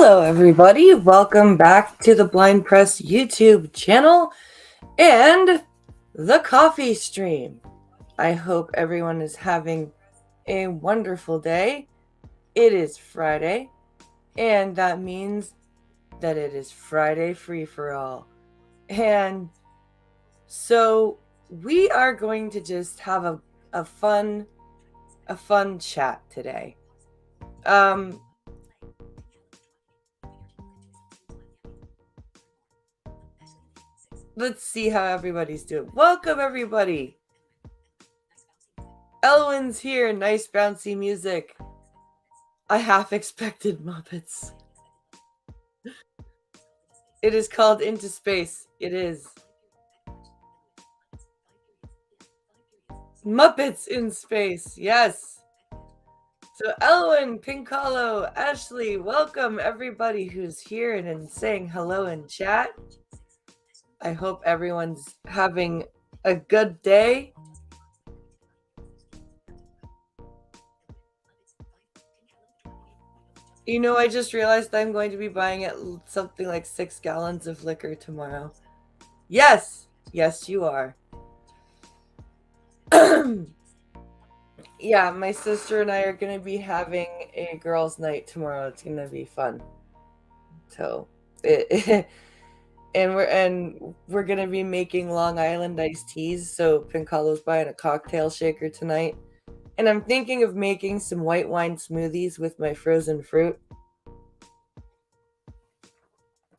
Hello, everybody. Welcome back to the Blind Press YouTube channel and the coffee stream. I hope everyone is having a wonderful day. It is Friday, and that means that it is Friday free for all. And so we are going to just have a fun chat today. Let's see how everybody's doing. Welcome, everybody. Elwyn's here. Nice bouncy music. I half expected Muppets. It is called Into Space. It is. Muppets in Space. Yes. So Elwyn, Pinkalo, Ashley, welcome everybody who's here and saying hello in chat. I hope everyone's having a good day. You know, I just realized I'm going to be buying something like 6 gallons of liquor tomorrow. Yes! Yes, you are. Yeah, my sister and I are going to be having a girls' night tomorrow. It's going to be fun. So, and we're going to be making Long Island iced teas. So, Pincalo's buying a cocktail shaker tonight. And I'm thinking of making some white wine smoothies with my frozen fruit.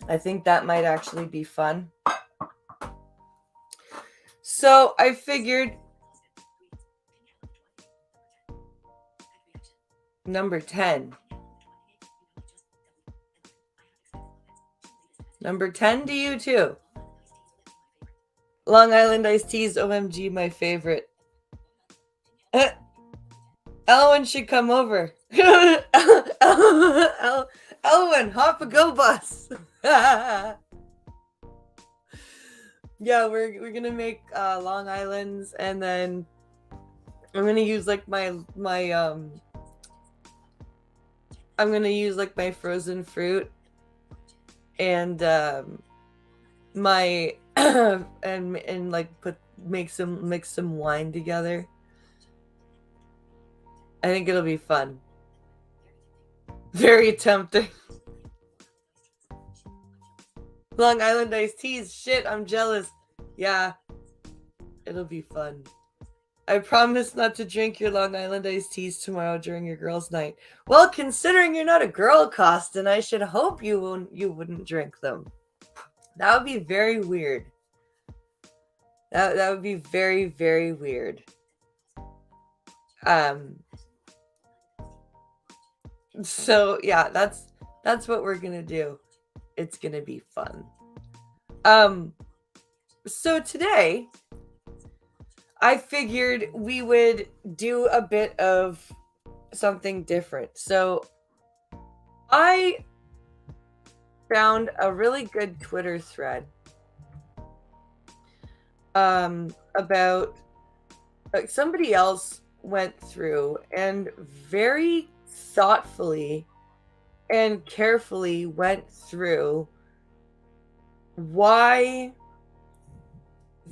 I think that might actually be fun. So, I figured number 10. Number 10 to you too. Long Island iced teas, OMG, my favorite. Elwyn should come over. Elwyn, hop a go bus. Yeah, we're gonna make Long Islands, and then I'm gonna use like my I'm gonna use like my frozen fruit and my and like mix some wine together. I think it'll be fun. Very tempting. Long Island iced teas. Shit, I'm jealous. Yeah, it'll be fun. I promise not to drink your Long Island iced teas tomorrow during your girls' night. Well, considering you're not a girl, Costin, I should hope you wouldn't drink them. That would be very weird. That would be very, very weird. So yeah, that's what we're gonna do. It's gonna be fun. So today I figured we would do a bit of something different. So I found a really good Twitter thread about like somebody else went through and very thoughtfully and carefully went through why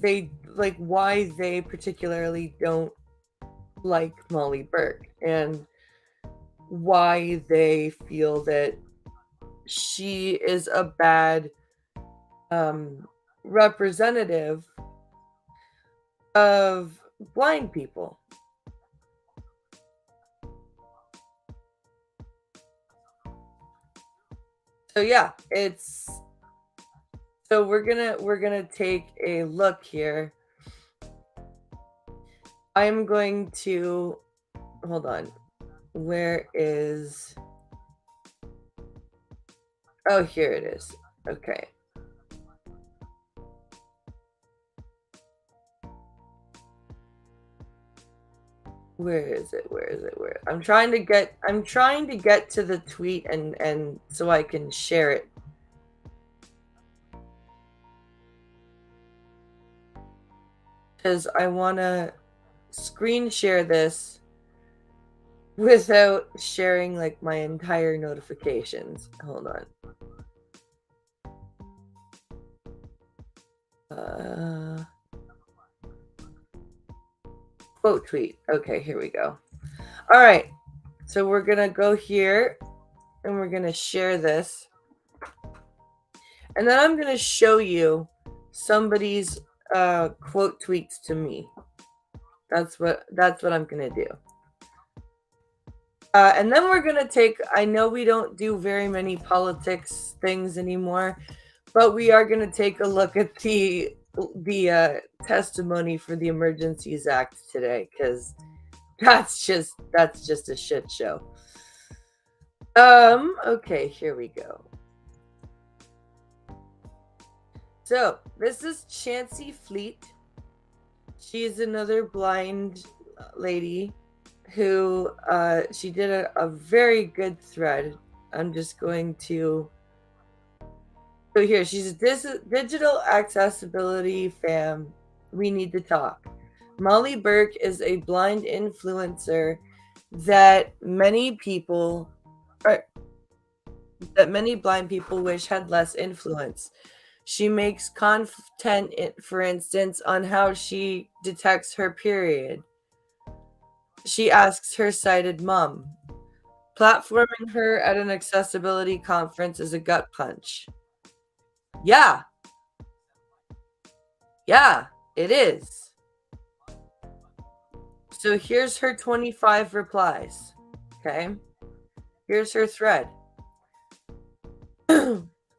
they particularly don't like Molly Burke and why they feel that she is a bad representative of blind people. So yeah, so we're gonna take a look here. I'm going to hold on. Where is? Oh, here it is. Okay. Where is it? I'm trying to get to the tweet and so I can share it. Because I want to screen share this without sharing like my entire notifications. Hold on. Quote tweet. Okay, here we go. All right. So we're going to go here and we're going to share this. And then I'm going to show you somebody's quote tweets to me. That's what I'm going to do. And then we're going to take, I know we don't do very many politics things anymore, but we are going to take a look at the testimony for the Emergencies Act today, because that's just a shit show. Okay, here we go. So this is Chancey Fleet. She's another blind lady who she did a very good thread. I'm just going to. So here, she's a digital accessibility fam. We need to talk. Molly Burke is a blind influencer that many blind people wish had less influence. She makes content, for instance, on how she detects her period. She asks her sighted mom. Platforming her at an accessibility conference is a gut punch. Yeah, it is. So here's her 25 replies. Okay. Here's her thread.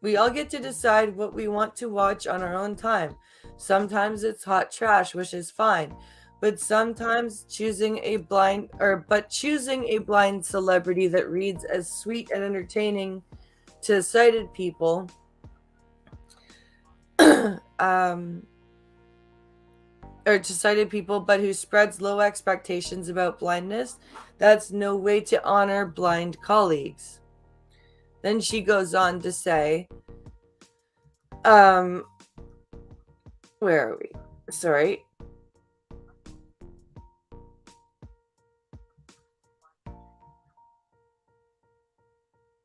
We all get to decide what we want to watch on our own time. Sometimes it's hot trash, which is fine. But sometimes choosing a blind celebrity that reads as sweet and entertaining to sighted people but who spreads low expectations about blindness, that's no way to honor blind colleagues. Then she goes on to say, where are we? Sorry.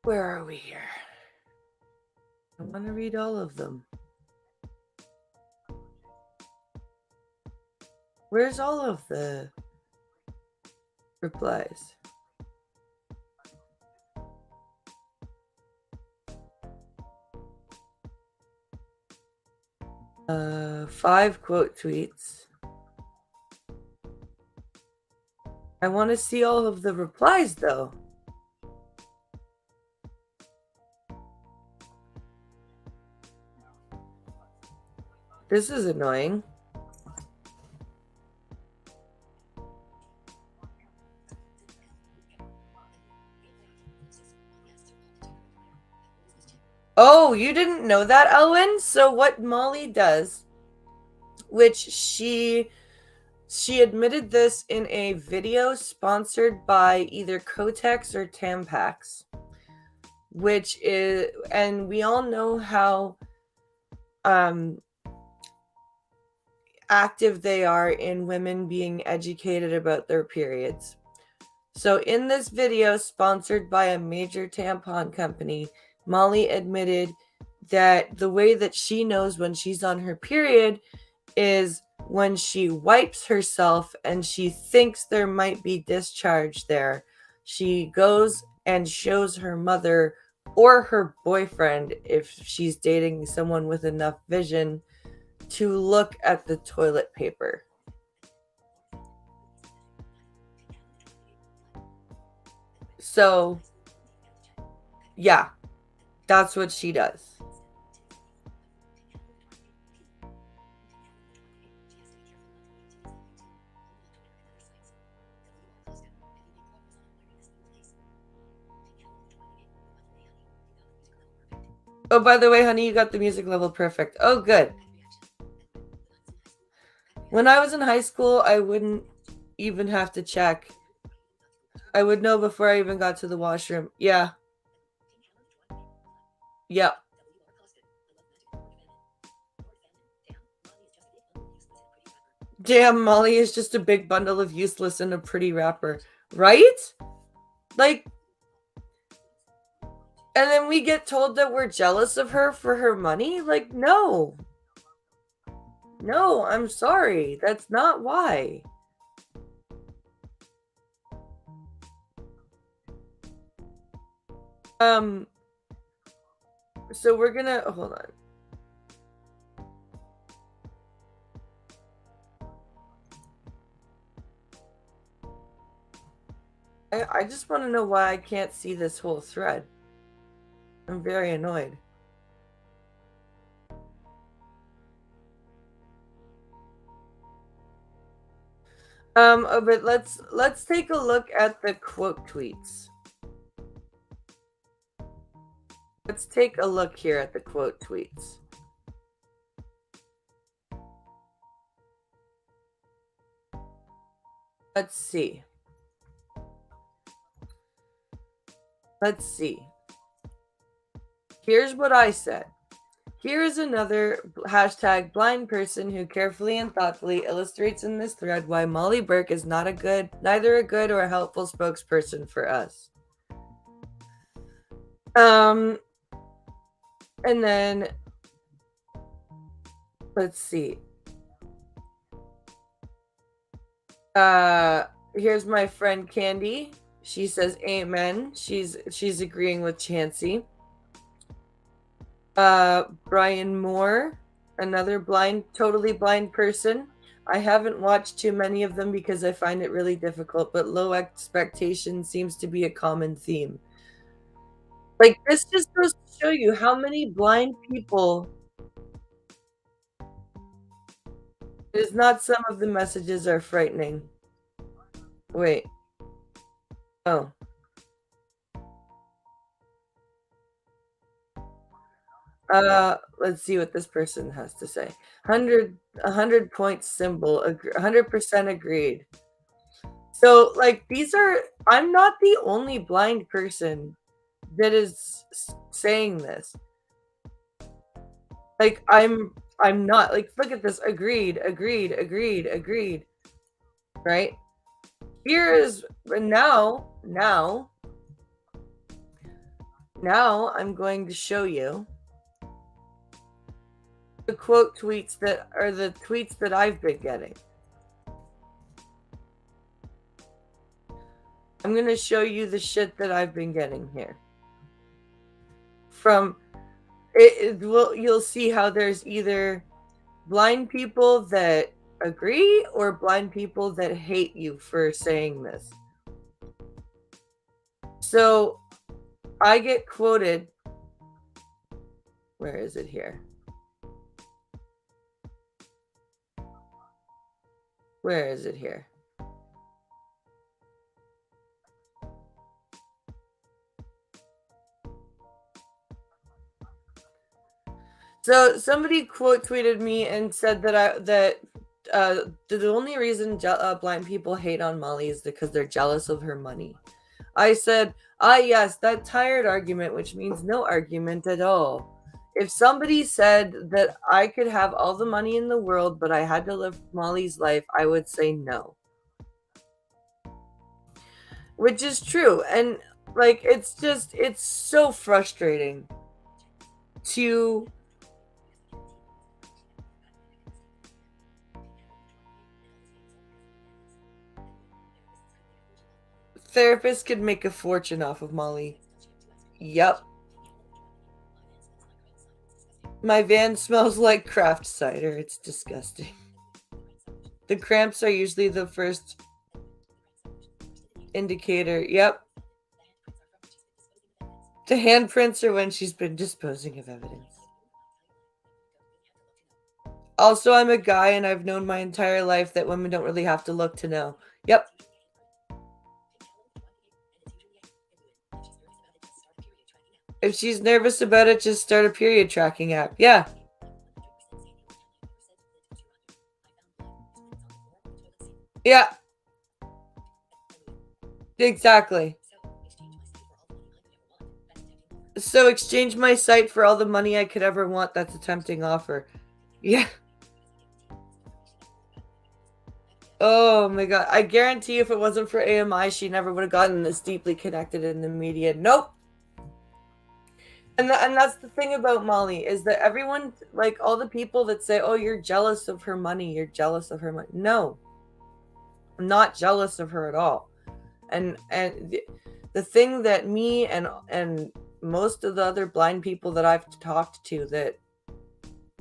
Where are we here? I want to read all of them. Where's all of the replies? Five quote tweets. I want to see all of the replies though. This is annoying. Oh, you didn't know that, Elwyn? So what Molly does, which she admitted this in a video sponsored by either Kotex or Tampax, which is, and we all know how active they are in women being educated about their periods. So in this video sponsored by a major tampon company, Molly admitted that the way that she knows when she's on her period is when she wipes herself and she thinks there might be discharge there. She goes and shows her mother or her boyfriend, if she's dating someone with enough vision, to look at the toilet paper. So, yeah, that's what she does. Oh, by the way, honey, you got the music level perfect. Oh, good. When I was in high school, I wouldn't even have to check. I would know before I even got to the washroom. Yeah. Yep. Damn, Molly is just a big bundle of useless and a pretty rapper. Right? Like, and then we get told that we're jealous of her for her money? Like, no. No, I'm sorry. That's not why. So we're gonna hold on. I just want to know why I can't see this whole thread. I'm very annoyed. But let's take a look at the quote tweets. Let's take a look here at the quote tweets. Let's see. Let's see. Here's what I said. Here is another hashtag blind person who carefully and thoughtfully illustrates in this thread why Molly Burke is neither a good or a helpful spokesperson for us. And then let's see. Here's my friend Candy. She says amen. She's agreeing with Chansey. Brian Moore, another totally blind person. I haven't watched too many of them because I find it really difficult, but low expectation seems to be a common theme. Like, this just goes to show you how many blind people. It is not some of the messages are frightening. Wait. Oh. Let's see what this person has to say. 100 point symbol, 100% agreed. So, like, I'm not the only blind person that is saying this. Like, I'm not. Like, look at this. Agreed. Right? Here is now I'm going to show you the quote tweets that are the tweets that I've been getting. I'm going to show you the shit that I've been getting here. You'll see how there's either blind people that agree or blind people that hate you for saying this. So I get quoted. Where is it here? Where is it here? So somebody quote tweeted me and said that the only reason blind people hate on Molly is because they're jealous of her money. I said, yes, that tired argument, which means no argument at all. If somebody said that I could have all the money in the world, but I had to live Molly's life, I would say no. Which is true. And like, it's so frustrating to therapists could make a fortune off of Molly. Yep. My van smells like craft cider. It's disgusting. The cramps are usually the first indicator. Yep. The handprints are when she's been disposing of evidence. Also, I'm a guy and I've known my entire life that women don't really have to look to know. Yep. If she's nervous about it, just start a period tracking app. Yeah. Yeah. Exactly. So exchange my site for all the money I could ever want. That's a tempting offer. Yeah. Oh my god. I guarantee if it wasn't for AMI, she never would have gotten this deeply connected in the media. Nope. And that's the thing about Molly is that everyone, like all the people that say, "Oh, you're jealous of her money. You're jealous of her money." No, I'm not jealous of her at all. And the thing that me and most of the other blind people that I've talked to that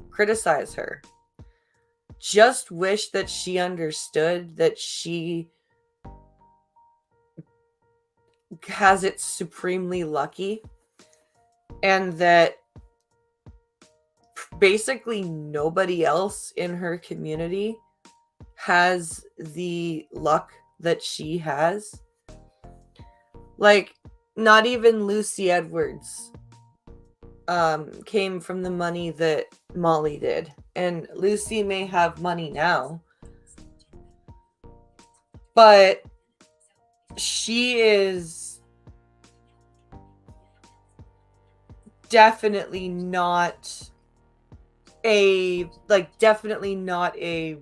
criticize her just wish that she understood that she has it supremely lucky and that basically nobody else in her community has the luck that she has. Like, not even Lucy Edwards came from the money that Molly did. And Lucy may have money now, but she is definitely not definitely not a,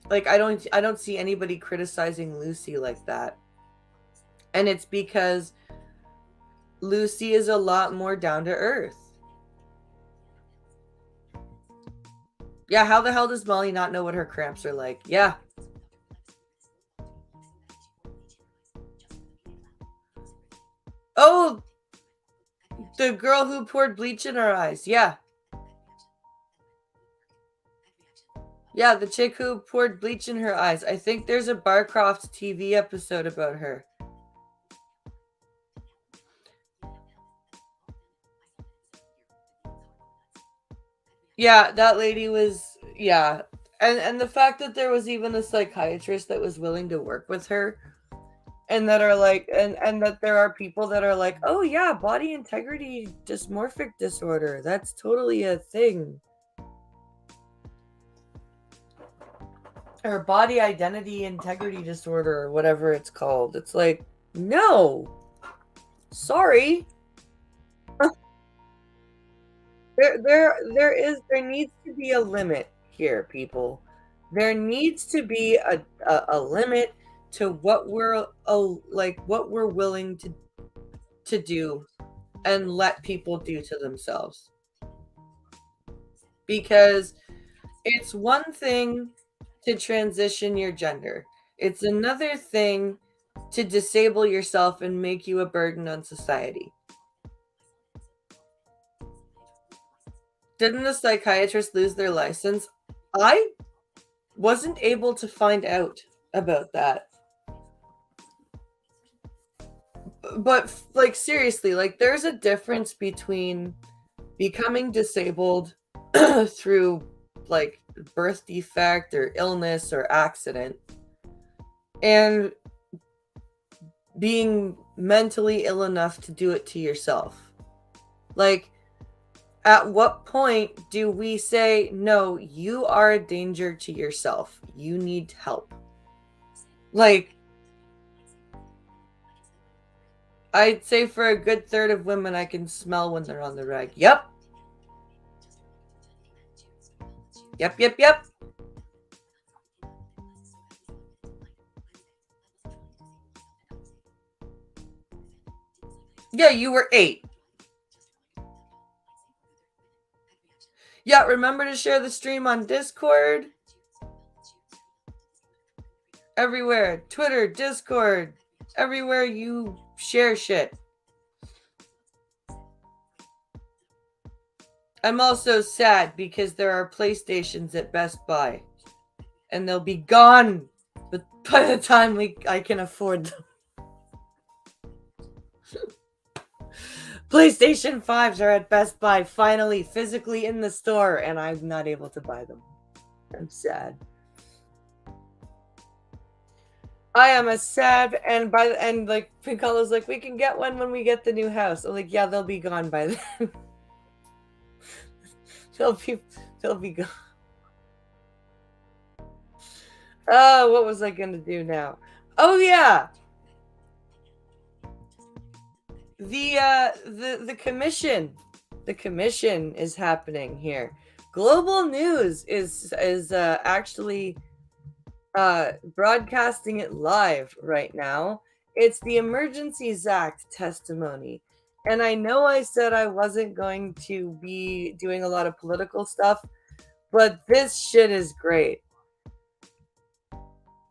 like, I don't see anybody criticizing Lucy like that. And it's because Lucy is a lot more down to earth. Yeah, how the hell does Molly not know what her cramps are like? Yeah. Oh, the girl who poured bleach in her eyes. Yeah. Yeah, the chick who poured bleach in her eyes. I think there's a Barcroft TV episode about her. Yeah, that lady was, yeah. And the fact that there was even a psychiatrist that was willing to work with her and that are like and that there are people that are like, "Oh yeah, body integrity dysmorphic disorder. That's totally a thing." Or body identity integrity disorder or whatever it's called. It's like, "No. Sorry." There needs to be a limit here, people. There needs to be a limit to what we're what we're willing to do and let people do to themselves. Because it's one thing to transition your gender. It's another thing to disable yourself and make you a burden on society. Didn't a psychiatrist lose their license? I wasn't able to find out about that. But like seriously, like there's a difference between becoming disabled through like birth defect or illness or accident and being mentally ill enough to do it to yourself. Like, at what point do we say, no, you are a danger to yourself? You need help. Like, I'd say for a good third of women, I can smell when they're on the rag. Yep. Yep, yep, yep. Yeah, you were 8. Yeah, remember to share the stream on Discord. Everywhere. Twitter, Discord. Everywhere you share shit. I'm also sad because there are PlayStations at Best Buy. And they'll be gone by the time I can afford them. PlayStation 5s are at Best Buy, finally, physically in the store, and I'm not able to buy them. I'm sad. I am a sad, and like Piccolo's like, we can get one when we get the new house. I'm like, yeah, they'll be gone by then. they'll be gone. Oh, what was I gonna do now? Oh yeah. The commission. The commission is happening here. Global News is actually broadcasting it live right now. It's the Emergencies Act testimony. And I know I said I wasn't going to be doing a lot of political stuff, but this shit is great.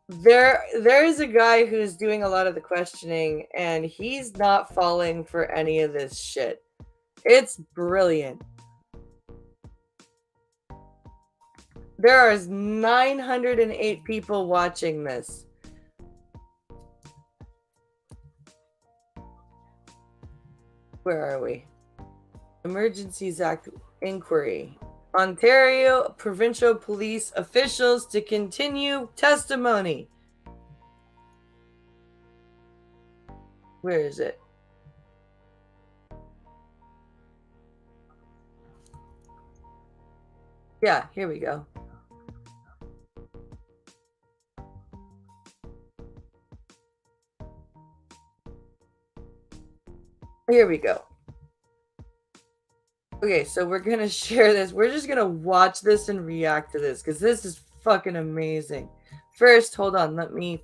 There is a guy who's doing a lot of the questioning, and he's not falling for any of this shit. It's brilliant. There are 908 people watching this. Where are we? Emergencies Act inquiry. Ontario provincial police officials to continue testimony. Where is it? Yeah, here we go. Here we go. Okay, so we're gonna share this. We're just gonna watch this and react to this because this is fucking amazing. First, hold on, let me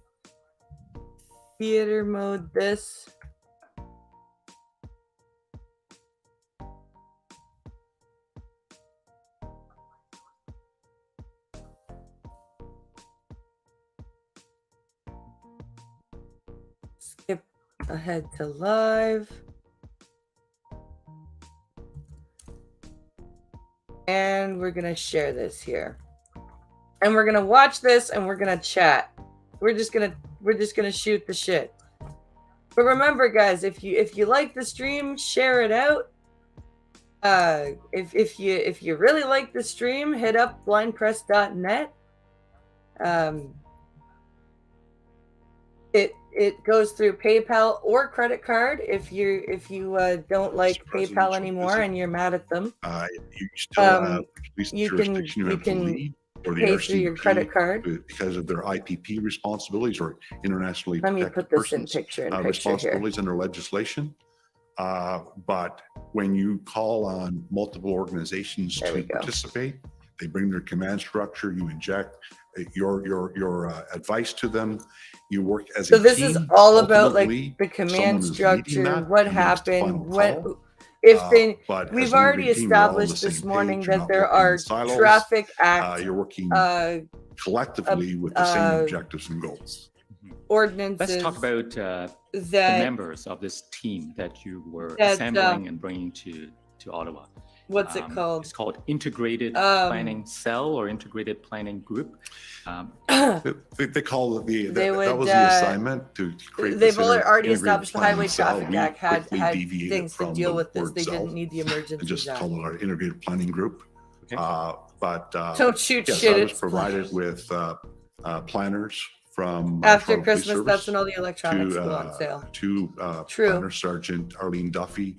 theater mode this. Skip ahead to live. And we're gonna share this here. And we're gonna watch this and we're gonna chat. We're just gonna shoot the shit. But remember, guys, if you like the stream, share it out. If you really like the stream, hit up blindpress.net. It goes through PayPal or credit card if you don't like PayPal anymore and you're mad at them. You still have at least you jurisdiction can you have to lead, or the pay through your credit card because of their IPP responsibilities or internationally Let me protected put this in persons picture here. responsibilities under legislation. But when you call on multiple organizations There we to go. participate, they bring their command structure. You inject your advice to them. You work as So a this team. is all about like Ultimately, the someone command is leading structure, that what and makes the final happened, what call. if they But as we've an already integrated team, you're all on the established this same morning page. You're that not there working in are silos. traffic act You're working collectively with the uh, same objectives and goals. ordinances. Let's talk about the that members of this team that you were assembling and bringing to Ottawa. what's it called? It's called Integrated Planning Cell or Integrated Planning Group. They call it that was the assignment to create. They've this already integrated established the planning Highway cell. Traffic We Act had quickly deviated things to from deal the with this. word They cell didn't need the and emergency just act. call it our integrated planning group. Okay. Don't shoot yes, shit. I was It's provided with planners from after Toronto Police Christmas. Service That's when all the electronics go on sale. To True. Planner Sergeant Arlene Duffy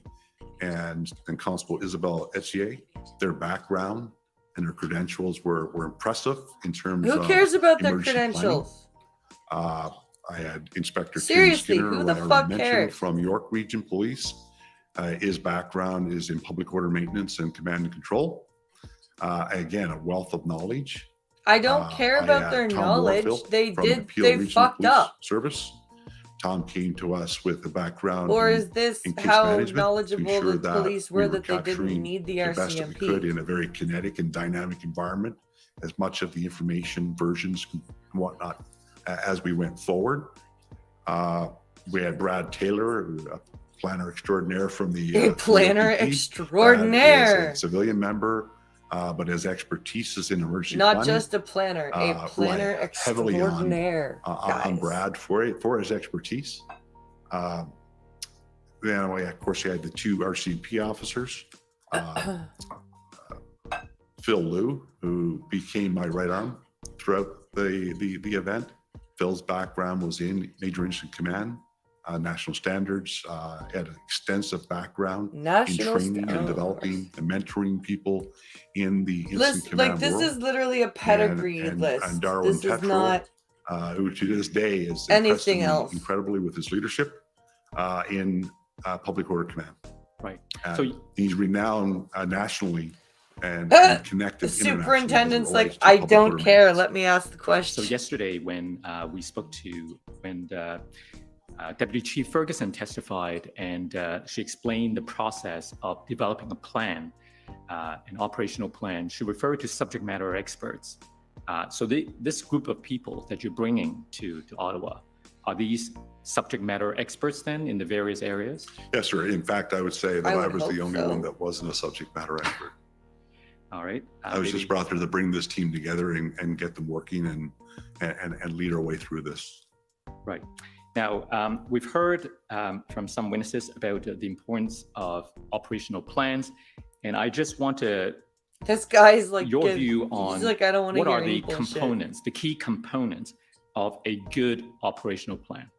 and Constable Isabel Etier. Their background and their credentials were impressive in terms of Who cares about their emergency credentials? planning. I had Inspector Tim Seriously, Skinner, who who the I already fuck mentioned, cares? from York Region Police. His background is in public order maintenance and command and control. Again, a wealth of knowledge. I don't care about their Tom knowledge. Warfield They from the did. Peel They Regional fucked Police up. Service. Tom came to us with a background Or in is this case how management to knowledgeable ensure the that police we were that they didn't capturing need the the best that we could RCMP? in a very kinetic and dynamic environment, as much of the information versions and whatnot as we went forward. We had Brad Taylor, a planner extraordinaire from the planner POPP. extraordinaire. Brad is a civilian member, but his expertise is in emergency Not planning. just a planner, a planner heavily extraordinaire. on Brad for his expertise. Then of course we had the two RCMP officers, Phil Liu, who became my right arm throughout the event. Phil's background was in Major Incident Command, national standards, had an extensive background in training and developing and mentoring people in the incident command like this world. is literally a pedigree list. And Darwin This is Tetrell, not who to this day is anything else. incredibly with his leadership in public order command. Right. So he's renowned nationally and The connected superintendent's like, I don't care. Let me ask the question. So yesterday, when we spoke to Deputy Chief Ferguson testified, and she explained the process of developing a plan, an operational plan. She referred to subject matter experts. So this group of people that you're bringing to Ottawa, are these subject matter experts then in the various areas? Yes, sir. In fact, I would say that I was the only one that wasn't a subject matter expert. All right. I was just brought there to bring this team together and get them working and lead our way through this. Right. Now, we've heard from some witnesses about the importance of operational plans, and I just want to this guy's like your view on like, I don't want to what hear are the bullshit. components, the key components of a good operational plan.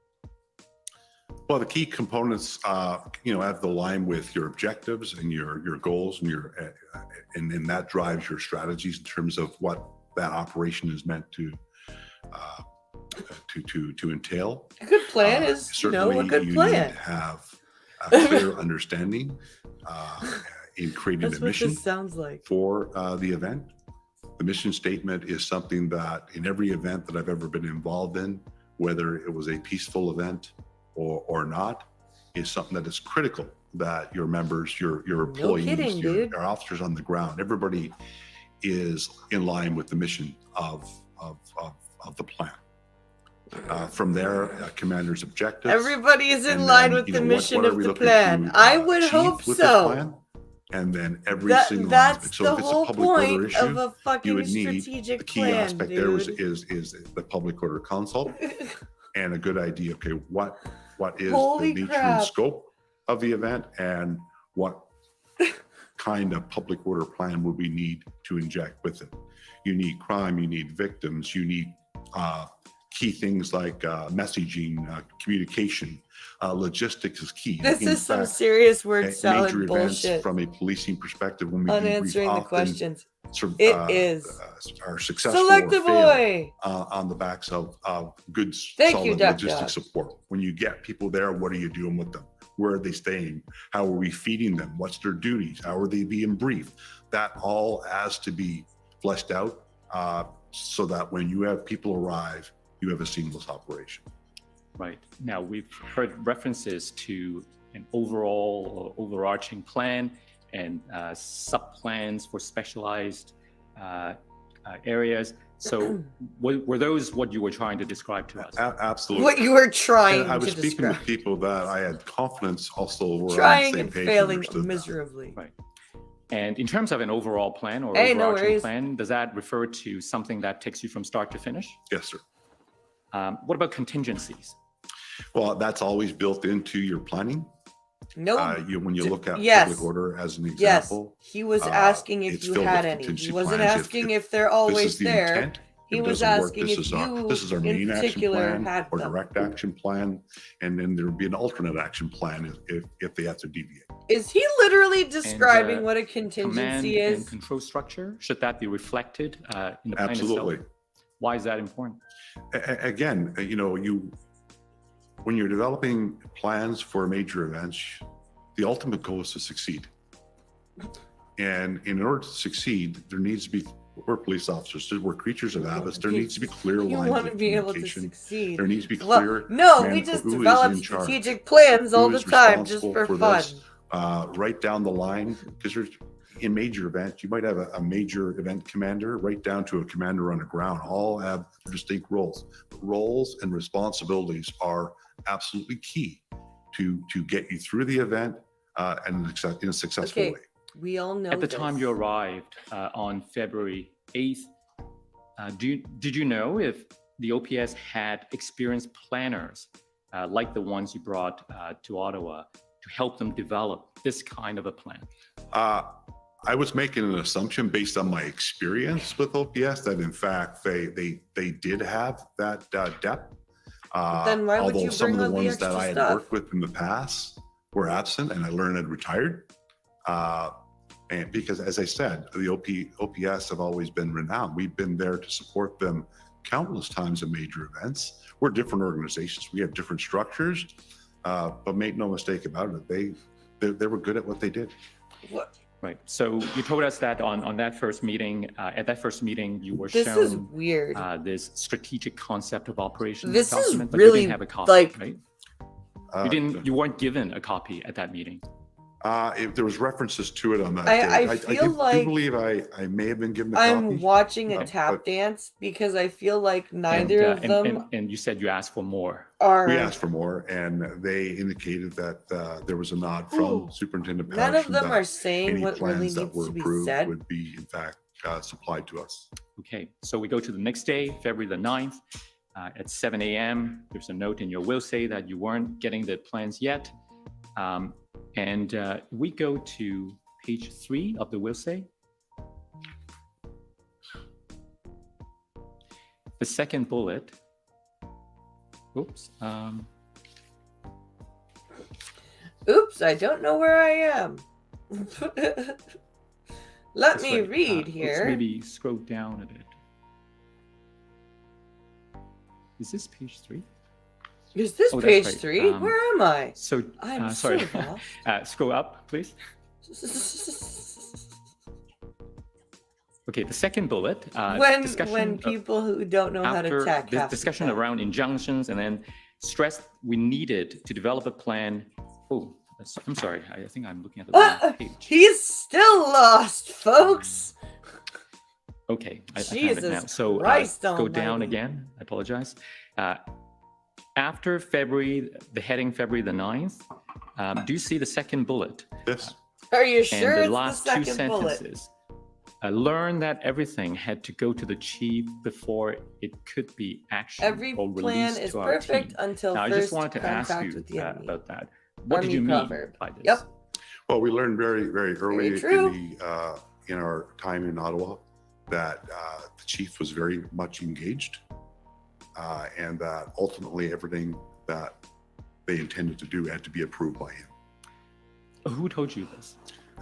Well, the key components, have to align with your objectives and your goals and and that drives your strategies in terms of what that operation is meant to entail. A good plan is, a good plan. You need to have a clear understanding in creating the mission sounds like for the event. The mission statement is something that in every event that I've ever been involved in, whether it was a peaceful event or not, is something that is critical that your members, your employees, your officers on the ground, everybody is in line with the mission of the plan. From there, commander's objectives. Everybody is in line with the mission of the plan. I would hope so. And then every single that's aspect. So the if it's whole a public order point issue, of a fucking you would need strategic the key plan, aspect there is the public order consult and a good idea. Okay, what is Holy the nature crap. and scope of the event, and what kind of public order plan would we need to inject with it? You need crime, you need victims, you need key things like messaging, communication, logistics is key. This is some serious word salad major bullshit. Events from a policing perspective, when we unanswering the questions, are successful select or a boy on the backs of good solid logistic support. When you get people there, what are you doing with them? Where are they staying? How are we feeding them? What's their duties? How are they being briefed? That all has to be fleshed out so that when you have people arrive, you have a seamless operation. Right. Now, we've heard references to an overall or overarching plan and sub-plans for specialized areas. So were those what you were trying to describe to us? Absolutely. What you were trying and I was to speaking describe. with people that I had confidence also were trying on the same and page failing and miserably. Right. And in terms of an overall plan or Hey, overarching plan, does that refer to something that takes you from start to finish? Yes, sir. What about contingencies? Well, that's always built into your planning. No. When you look at yes. public order as an Yes. example. He was asking if you had any. He wasn't asking if they're always there. Intent, he was asking if this you is our main in action particular plan had or them. direct action plan, and then there would be an alternate action plan if they have to deviate. Is he literally describing what a Command contingency is? and control structure, should that be reflected in the plan Absolutely. itself? Why is that important? Again, when you're developing plans for major events, the ultimate goal is to succeed. And in order to succeed, there needs to be, we're police officers, we're creatures of habits, there needs to be clear You lines want to of be able to communication. succeed. There needs to be clear. No, we just develop strategic plans all the time just for fun. Right down the line, because in major events, you might have a major event commander right down to a commander on the ground, all have distinct roles. But roles and responsibilities are absolutely key to get you through the event and in a successful way. We all know At the time you arrived on February 8th, did you know if the OPS had experienced planners like the ones you brought to Ottawa to help them develop this kind of a plan? I was making an assumption based on my experience with OPS that in fact they did have that depth. Then why would although you some bring of the on the ones that extra I had stuff? worked with in the past were absent, and I learned and retired. And because, as I said, the OPS have always been renowned. We've been there to support them countless times in major events. We're different organizations. We have different structures, but make no mistake about it, they were good at what they did. Right. So you told us that on that first meeting, at that first meeting, you were This is shown weird. this strategic concept of operations This is document, but you really, didn't have a copy, like- right? You weren't given a copy at that meeting. If there was references to it on that I day. feel do like believe I may have been given a copy. I'm watching a but- tap dance because I feel like neither of them and you said you asked for more. are. We asked for more, and they indicated that there was a nod from Ooh, Superintendent none of Patterson them are that saying any what really plans that needs were to be approved said. would be, in fact, supplied to us. Okay, so we go to the next day, February the 9th, at 7 a.m. There's a note in your will say that you weren't getting the plans yet. And we go to page 3 of the will say. The second bullet. Oops. Oops, I don't know where I am. Let That's me right. read Oops, here. maybe scroll down a bit. Is this page 3? Is this Oh, that's page right. 3? Where am I? So, I'm sorry. so Scroll up, please. lost. Okay, the second bullet. Discussion when people who don't know how to after tack the have to discussion tack. around injunctions, and then stressed we needed to develop a plan. Oh, I'm sorry. I think I'm looking at the wrong page. He's still lost, folks. Okay, I found it Jesus now. So Christ go down almighty. again. I apologize. After February, the heading February the 9th, do you see the second bullet? Yes. Are you sure And the it's last the two second bullet? sentences. Learn that everything had to go to the chief before it could be actioned Every or plan released is to our perfect team. until Now, I first just wanted to ask contact you with the enemy. about that. What did Army you mean proverb. by this? Yep. Well, we learned very, very early true. in our time in Ottawa that the chief was very much engaged, and that ultimately everything that they intended to do had to be approved by him. Who told you this?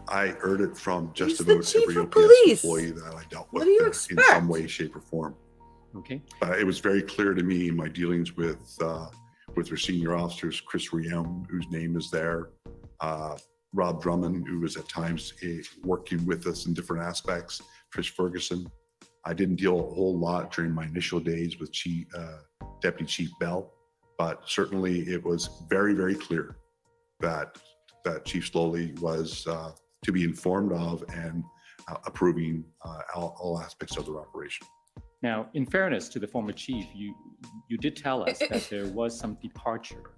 I heard it from just He's the about chief every of OPS police. employee that I dealt What with do you in expect? some way, shape, or form. Okay. But it was very clear to me in my dealings with their senior officers, Chris Riem, whose name is there, Rob Drummond, who was at times working with us in different aspects, Trish Ferguson. I didn't deal a whole lot during my initial days with Deputy Chief Bell, but certainly it was very, very clear that Chief Slowly was to be informed of and approving all aspects of their operation. Now, in fairness to the former chief, you did tell us that there was some departure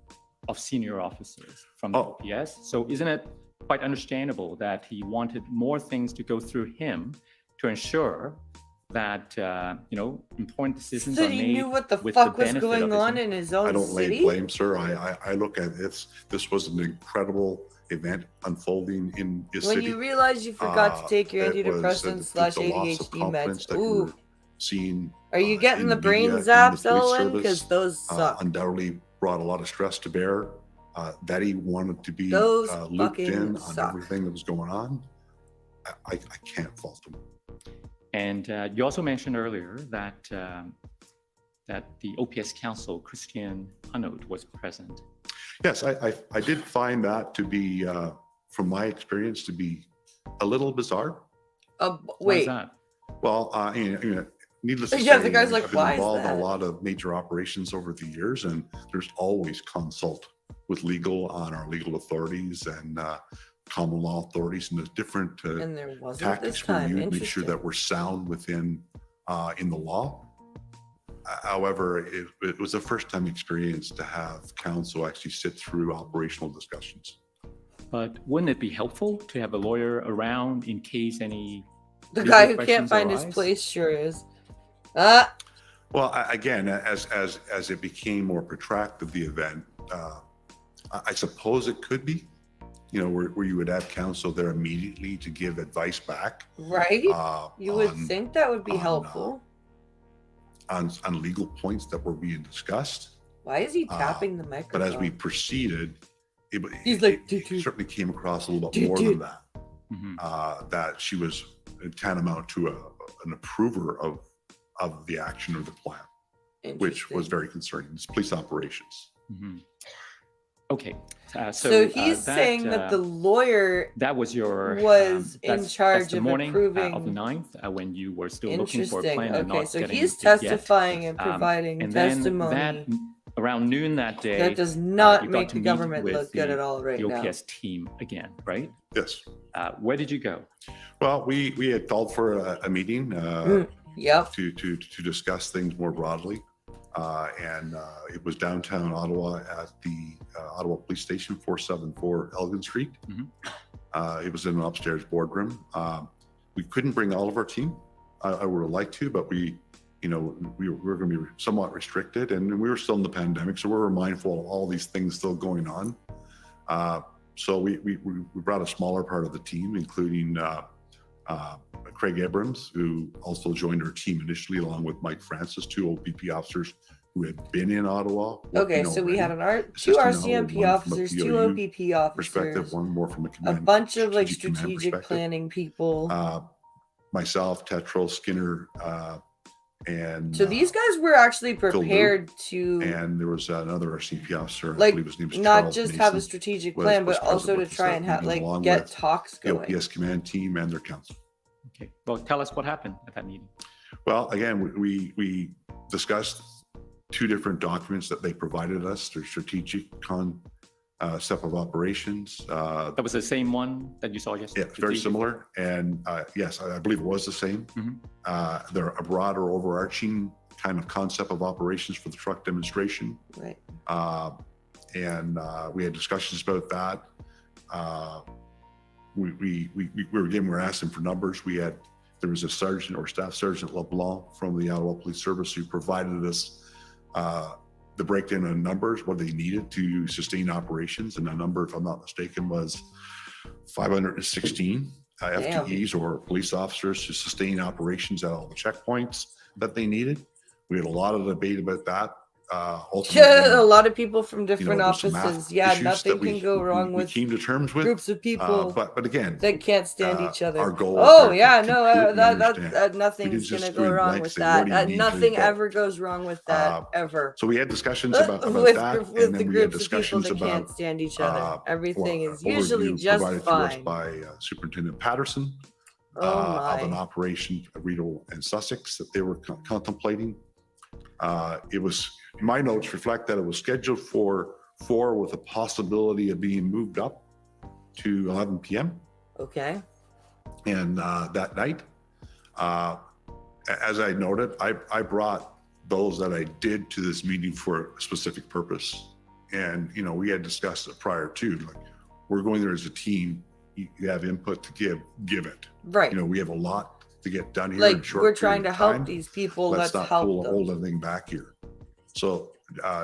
of senior officers from the OPS. So isn't it quite understandable that he wanted more things to go through him to ensure that important decisions That are he made knew what the with fuck the was benefit going of his on in his own I don't lay city? blame, sir. I look at this. This was an incredible event unfolding in his When city. you realize you forgot to take your It was antidepressants / the loss of ADHD confidence meds. that you Ooh, were seeing. are you getting in the brain media, in zaps, the police Ellen? Because service, those suck. undoubtedly brought a lot of stress to bear. That he wanted to be Those looped fucking in on suck. everything that was going on. I can't fault him. And you also mentioned earlier that the OPS counsel, Christian Hunnot, was present. Yes, I did find that to be, from my experience, to be a little bizarre. Why is Wait, that? Well, needless to Yeah, say, the guy's like, I've been "Why is involved in that?" a lot of major operations over the years, and there's always consult with legal on our legal authorities and common law authorities, and there's different and there wasn't tactics this we time. use to make sure Interesting. that we're sound within in the law. However, it was a first-time experience to have counsel actually sit through operational discussions. But wouldn't it be helpful to have a lawyer around in case any The legal guy who can't questions find his arise? place sure is. Well, again, as it became more protracted, the event, I suppose it could be, where you would have counsel there immediately to give advice back. Right? You would think that would be helpful. On legal points that were being discussed. Why is he tapping the microphone? But as we proceeded, He's like, it certainly came across a little bit Dude, more dude. than that. That she was tantamount to an approver of the action or the plan, which was Interesting. very concerning. It's police operations. Mhm. Okay. So he's saying that the lawyer that was your was in that's charge the of morning approving. of the 9th when you were still looking for a Interesting. plan and Okay, not so getting he's it yet. testifying and providing and then testimony. around noon that day, That does not you got make to the meet government with look good at all right the now. OPS team again, right? Yes. Where did you go? Well, we had called for a meeting Yep. to discuss things more broadly. And it was downtown Ottawa at the Ottawa Police Station, 474 Elgin Street. It was in an upstairs boardroom. We couldn't bring all of our team. I would have liked to, but we were going to be somewhat restricted, and we were still in the pandemic, so we were mindful of all these things still going on. So we brought a smaller part of the team, including Craig Abrams, who also joined our team initially, along with Mike Francis, two OPP officers who had been in Ottawa. Okay, so we had two RCMP officers, two OPP officers, one more from a bunch of like strategic planning people. Myself, Tetral, Skinner, and so these guys were actually prepared to, and there was another RCMP officer, like, I believe his name was not Charles just Mason, have a strategic plan, but also to try and get talks the going. OPS command team and their counsel. Okay, well, tell us what happened at that meeting. Well, again, we discussed two different documents that they provided us, their strategic concept of operations. That was the same one that you saw yesterday? Yeah, very similar. And yes, I believe it was the same. They're a broader overarching kind of concept of operations for the truck demonstration. Right. And we had discussions about that. We were asking for numbers. There was a sergeant or staff sergeant LeBlanc from the Ottawa Police Service who provided us the breakdown of numbers, what they needed to sustain operations. And the number, if I'm not mistaken, was 516 FTEs or police officers to sustain operations at all the checkpoints that they needed. We had a lot of debate about that. A lot of people from different offices. Yeah, nothing can go wrong with came to terms with groups of people. But again, that can't stand each other. Our goal that nothing's gonna go wrong with that. Nothing ever goes wrong with that ever. So we had discussions about that, with the groups of people that can't stand each other. Everything is usually just fine. To us by Superintendent Patterson of an operation, Rideau and Sussex, that they were contemplating. It was, my notes reflect that it was scheduled for 4 with a possibility of being moved up to 11 p.m. Okay. And that night, as I noted, I brought those that I did to this meeting for a specific purpose. And, we had discussed it prior to, like, we're going there as a team. You have input to give it. Right. We have a lot to get done here. Like, we're trying to help these people. Let's not help hold anything back here. So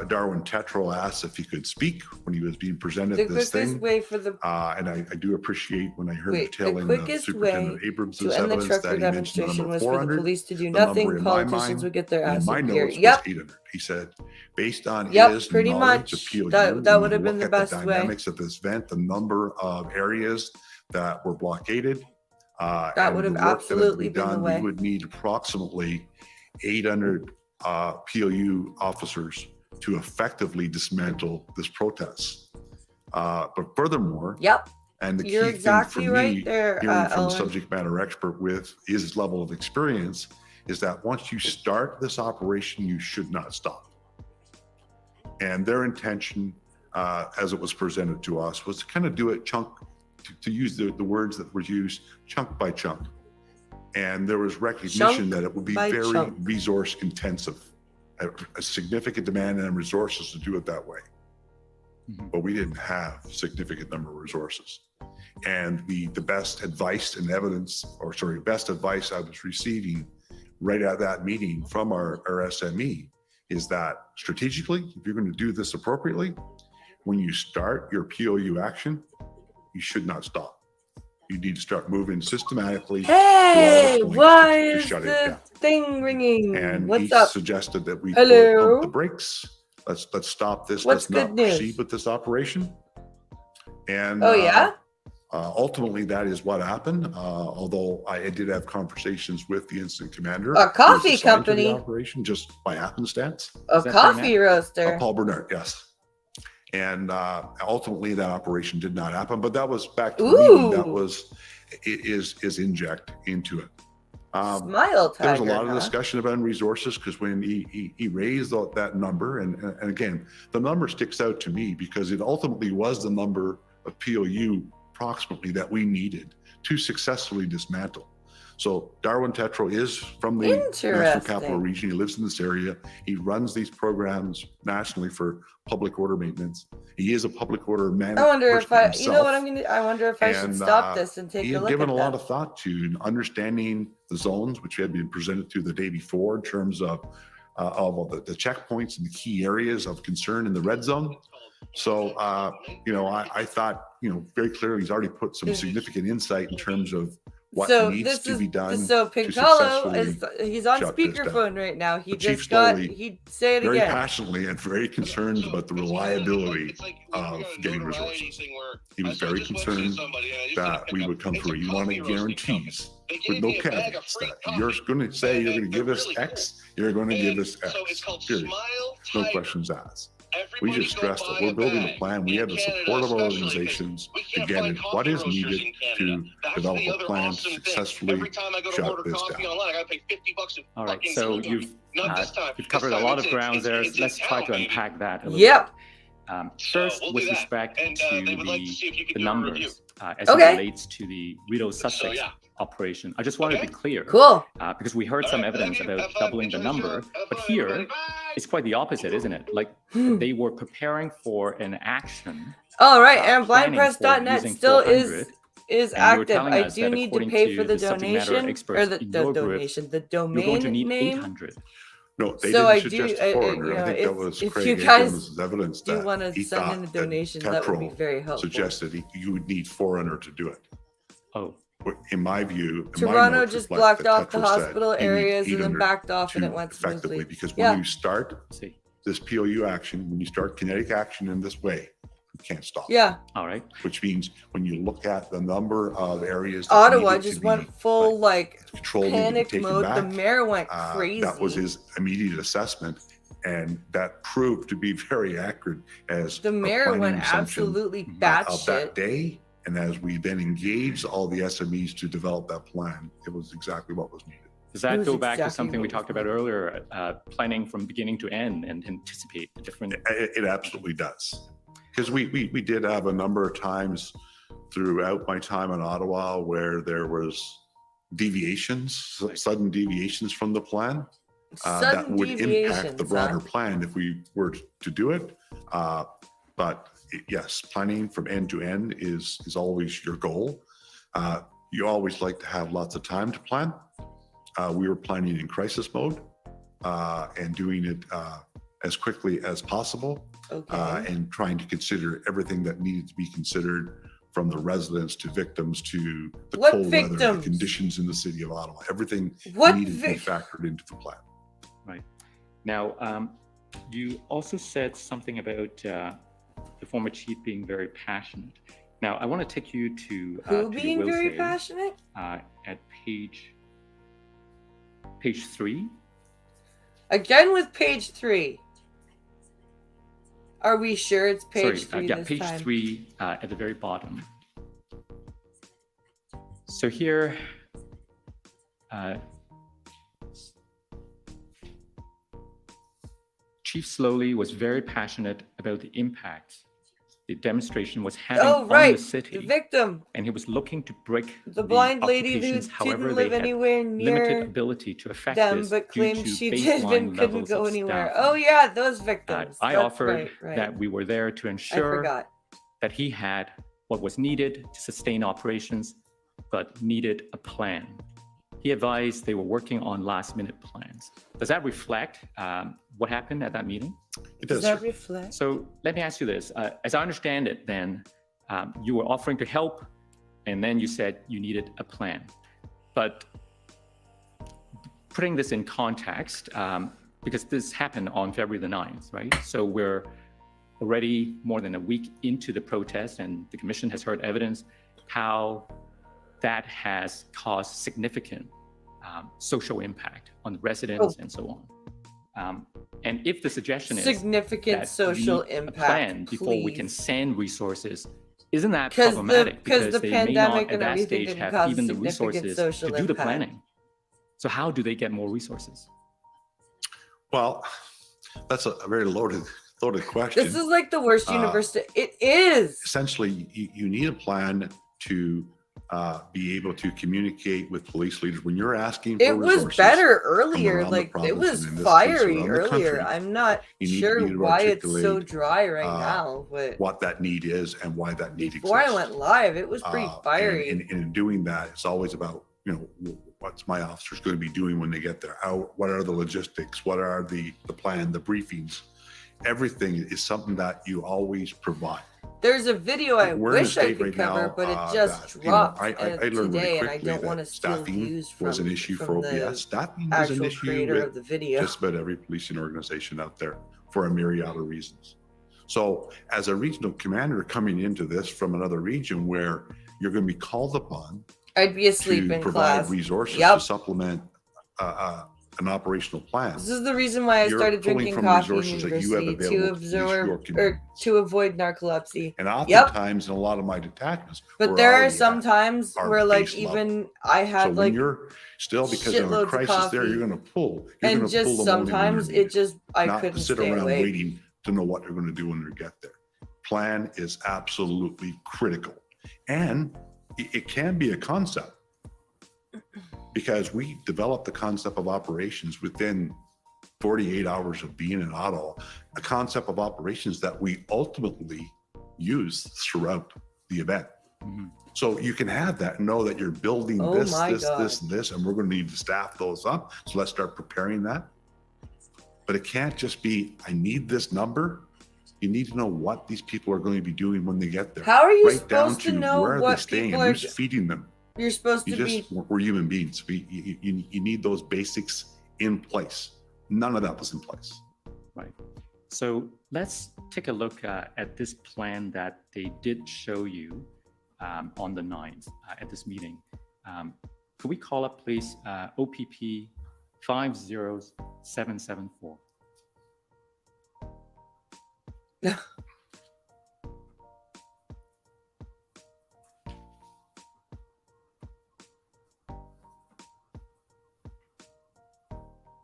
Darwin Tetral asked if he could speak when he was being presented this thing. Way for the and I do appreciate when I heard the tail end of Superintendent Abrams' to end the evidence trucker that he mentioned the demonstration number was 400. for the police to do nothing. Politicians would get their ass in my here. notes Yep. was 800. He said, based on his pretty knowledge much. of POU, That would have been the look best at the way. dynamics of this event, the number of areas that were blockaded. That would have absolutely been the way. We would need approximately 800 POU officers to effectively dismantle this protest. But furthermore, and the You're key exactly thing for right me, there, hearing from a Ellen. subject matter expert with his level of experience, is that once you start this operation, you should not stop. And their intention, as it was presented to us, was to kind of do it to use the words that were used, chunk by chunk. And there was recognition that it would be very resource intensive, a significant demand and resources to do it that way. But we didn't have significant number of resources. And the best advice and evidence, best advice I was receiving right at that meeting from our SME is that strategically, if you're going to do this appropriately, when you start your POU action, you should not stop. You need to start moving systematically. Hey, why is the thing ringing? And what's he up? Suggested that we Hello? pump the brakes. Let's stop this. What's Let's good not news? proceed with this operation. And ultimately, that is what happened. Although I did have conversations with the incident commander, a coffee who was assigned to the company operation just by happenstance. A coffee roaster. Paul Bernard, yes. And ultimately, that operation did not happen. But that was back to the meeting. That is inject into it. Smile tiger, there was a lot of discussion about resources because when he raised that number, and again, the number sticks out to me because it ultimately was the number of POU approximately that we needed to successfully dismantle. So Darwin Tetro is from the National Capital Region. He lives in this area. He runs these programs nationally for public order maintenance. He is a public order manager. I wonder if I, himself. You know what I'm gonna, I wonder if I should stop this and take a look at that. He had given a lot of thought to understanding the zones, which had been presented to the day before in terms of the checkpoints and the key areas of concern in the red zone. So, I thought, very clearly he's already put some significant insight in terms of what needs to be done. So Pincalo he's on speakerphone right now. He just he'd say it very again. Very passionately and very concerned about the reliability of getting resources. He was very concerned that we would come through. You wanted guarantees with no caveats that you're going to say you're going to give us X, you're going to give us X. Period. No questions asked. We just stressed that we're building a plan. We have the support of our organizations to get it what is needed to develop a plan to successfully shut this down. All right, so you've covered a lot of ground there. Let's try to unpack that a little bit. First, with respect to the numbers, as it relates to the Rideau Sussex operation, I just want to be clear. Cool. Because we heard some evidence about doubling the number, but here it's quite the opposite, isn't it? Like they were preparing for an action. All right, and blindpress.net still is active. I do need to pay for the donation or the donation, the domain you're going to need name. 800. No, they didn't suggest a foreigner. I think that was if Craig you guys evidence do that want to send in a donation, that would be very helpful. Suggested you would need foreigner to do it. Oh. In my view, Toronto just blocked off the hospital areas and then backed off, and it went smoothly. Because when you start this POU action, when you start kinetic action in this way, you can't stop. Yeah. All right. Which means when you look at the number of areas, that Ottawa just went full panic mode. Back, the mayor went crazy. That was his immediate assessment, and that proved to be very accurate. As the mayor went absolutely batshit that day. And as we then engaged all the SMEs to develop that plan, it was exactly what was needed. Does that go back to something we talked about earlier, planning from beginning to end and anticipate the different? It absolutely does. Because we did have a number of times throughout my time in Ottawa where there was deviations, sudden deviations from the plan that would impact the broader plan if we were to do it. But yes, planning from end to end is always your goal. You always like to have lots of time to plan. We were planning in crisis mode and doing it as quickly as possible, and trying to consider everything that needed to be considered, from the residents to victims to the cold weather, the conditions in the city of Ottawa. Everything needed to be factored into the plan. Right. Now, you also said something about the former chief being very passionate. Now, I want to take you to who being very passionate at page 3. Again with page 3. Are we sure it's page 3 yeah, this page time? 3 at the very bottom. So here, Chief Slowly was very passionate about the impact the demonstration was having on the city. The victim. And he was looking to break the blind lady who didn't live anywhere near limited ability to affect them, this but claimed she did and couldn't go anywhere. Staffing. Oh yeah, those victims. I offered that we were there to ensure that he had what was needed to sustain operations, but needed a plan. He advised they were working on last-minute plans. Does that reflect what happened at that meeting? It does. Does that reflect? So let me ask you this. As I understand it, then you were offering to help, and then you said you needed a plan. But putting this in context, because this happened on February the 9th, right? So we're already more than a week into the protest, and the commission has heard evidence how that has caused significant social impact on the residents and so on. And if the suggestion is significant that social we need impact, a plan before we can please. send resources, isn't that 'Cause problematic? because the Because they may not pandemic at and that everything stage didn't have cause even the significant resources social to do the impact. planning. So how do they get more resources? Well, that's a very loaded question. This is like the worst university. It is. Essentially, you need a plan to be able to communicate with police leaders when you're asking for It resources. was better from earlier. around the Like it province was and in this case fiery around the earlier. country. I'm not You need to sure be able to why it's so articulate, dry right now, but what that need is and why that need before I exists. went live, it was pretty fiery. And in doing that, it's always about, what's my officers going to be doing when they get there? What are the logistics? What are the plan, the briefings? Everything is something that you always provide. There's a video I We're in a wish I state could right cover, now, but it just that, dropped I learned really today, and I quickly don't want to that steal staffing views from, was an issue for from OPS. the Staffing was an actual issue creator with of the video. just about every policing organization out there for a myriad of reasons. So as a regional commander coming into this from another region where you're going to be called upon I'd be asleep to in provide class. resources Yep. to supplement an operational plan. This is the reason why I You're started pulling drinking from coffee in resources that you have university to available to police your absorb community. or to avoid narcolepsy. And Yep. oftentimes in a lot of my detachments, But we're there are already some at times our where, like, base level. even I So had when like you're still, because of shitloads a of crisis there, coffee, you're going to pull. You're and going to pull just them only when you're sometimes needed. it just I Not couldn't to sit stay around awake. waiting to know what they're going to do when they get there. Plan is absolutely critical. And it can be a concept because we developed the concept of operations within 48 hours of being in Ottawa, a concept of operations that we ultimately use throughout the event. Mhm. So you can have that and know that you're building Oh this, my God. this, and we're going to need to staff those up. So let's start preparing that. But it can't just be, I need this number. You need to know what these people are going to be doing when they get there. How are you Right down supposed to to know where are they what staying people and are? who's feeding them. You're supposed You to just, be. we're human beings. You need those basics in place. None of that was in place. Right. So let's take a look at this plan that they did show you on the 9th at this meeting. Could we call up, please, OPP 50774?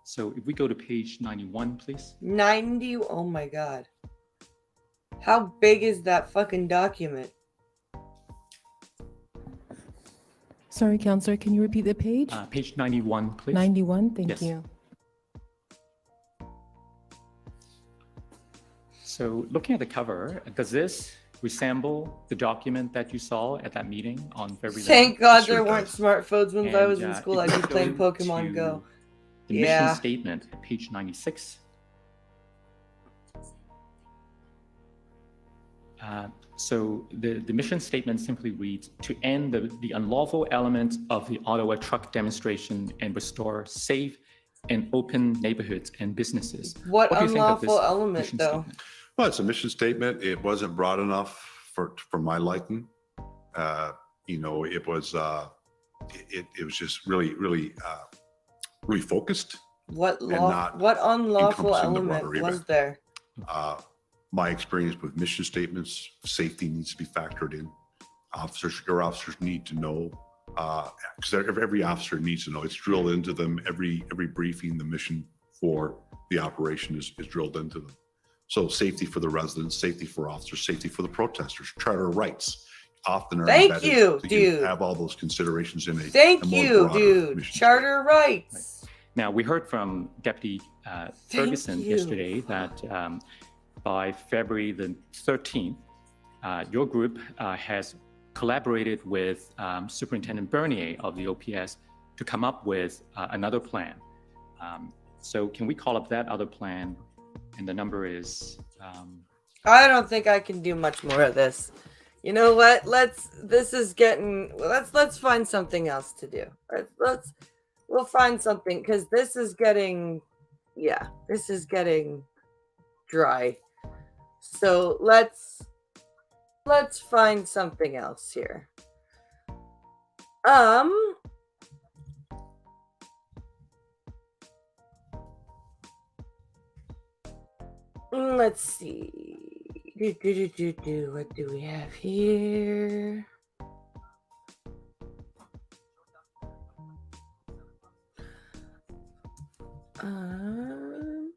So if we go to page 91, please. 90. Oh my God. How big is that fucking document? Sorry, Counselor, can you repeat the page? Page 91, please. 91, thank Yes. you. So looking at the cover, does this resemble the document that you saw at that meeting on February 11th? Thank God Sure there weren't does. smartphones when I And, was in school. if I'd we be playing go Pokemon to Go. The Yeah. mission statement at page 96. So the mission statement simply reads, to end the unlawful elements of the Ottawa truck demonstration and restore safe and open neighborhoods and businesses. What do you think of this unlawful element, mission though? statement? Well, it's a mission statement. It wasn't broad enough for my liking. It was it was just really focused. What not unlawful encompassing the element broader was event. there? My experience with mission statements, safety needs to be factored in. Your officers need to know, because every officer needs to know. It's drilled into them. Every briefing, the mission for the operation is drilled into them. So safety for the residents, safety for officers, safety for the protesters, charter rights often are Thank embedded you, to dude. have all those considerations in a Thank a more you, broader dude. mission Charter rights. Now, we heard from Deputy Ferguson you. yesterday that by February the 13th, your group has collaborated with Superintendent Bernier of the OPS to come up with another plan. So can we call up that other plan? And the number is... I don't think I can do much more of this. You know what? Let's find something else to do. We'll find something, because this is getting dry. So let's find something else here. Let's see. What do we have here? Um,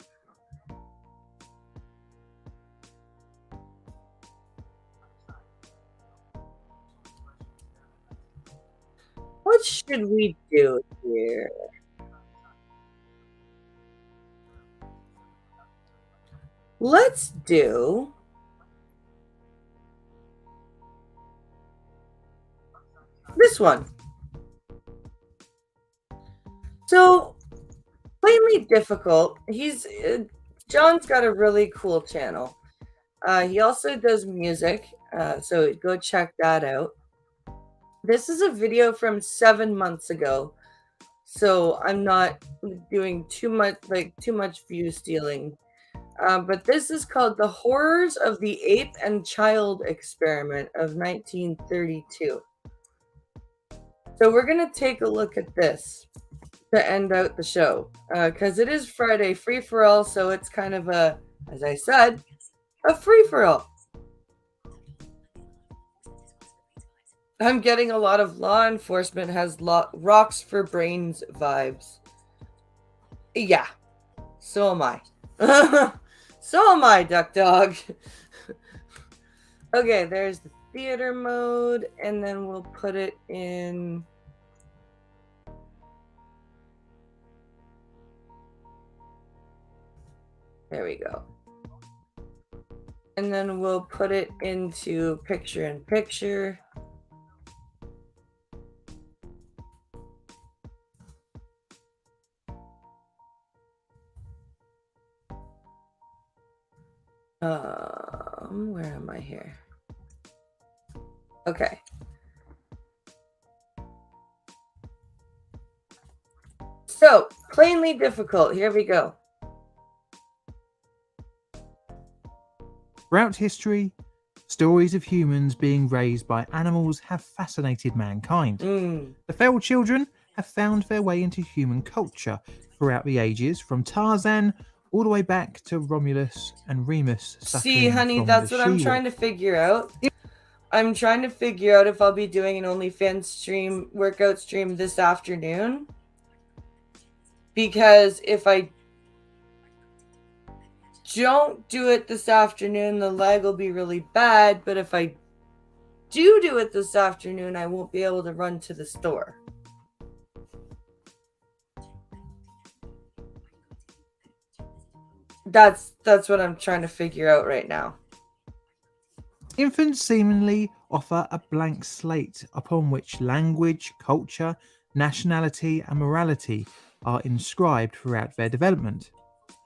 what should we do here? Let's do this one. So, plainly difficult. John's got a really cool channel. He also does music, so go check that out. This is a video from 7 months ago, so I'm not doing too much view stealing. But this is called The Horrors of the Ape and Child Experiment of 1932. So we're going to take a look at this to end out the show, because it is Friday free-for-all, so it's kind of a, as I said, a free-for-all. I'm getting a lot of law enforcement has rocks for brains vibes. Yeah, so am I. So am I, Duck Dog. Okay, there's the theater mode, and then we'll put it in. There we go. And then we'll put it into picture-in-picture. Where am I here? Okay. So, plainly difficult. Here we go. Throughout history, stories of humans being raised by animals have fascinated mankind. The feral children have found their way into human culture throughout the ages, from Tarzan all the way back to Romulus and Remus. See, honey, that's what I'm trying to figure out. I'm trying to figure out if I'll be doing an OnlyFans workout stream this afternoon. Because if I don't do it this afternoon, the lag will be really bad. But if I do it this afternoon, I won't be able to run to the store. That's what I'm trying to figure out right now. Infants seemingly offer a blank slate upon which language, culture, nationality, and morality are inscribed throughout their development.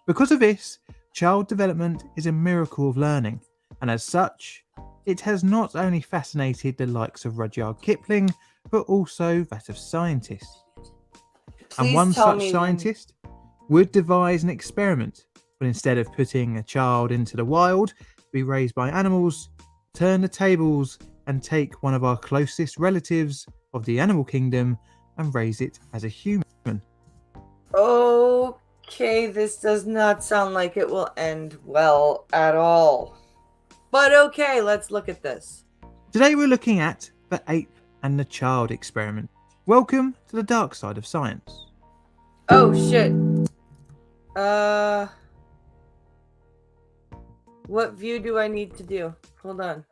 Because of this, child development is a miracle of learning, and as such, it has not only fascinated the likes of Rudyard Kipling, but also that of scientists. And one such scientist would devise an experiment, but instead of putting a child into the wild, be raised by animals, turn the tables and take one of our closest relatives of the animal kingdom and raise it as a human. Okay, this does not sound like it will end well at all. But okay, let's look at this. Today we're looking at the ape and the child experiment. Welcome to the dark side of science. Oh shit. What view do I need to do? Hold on.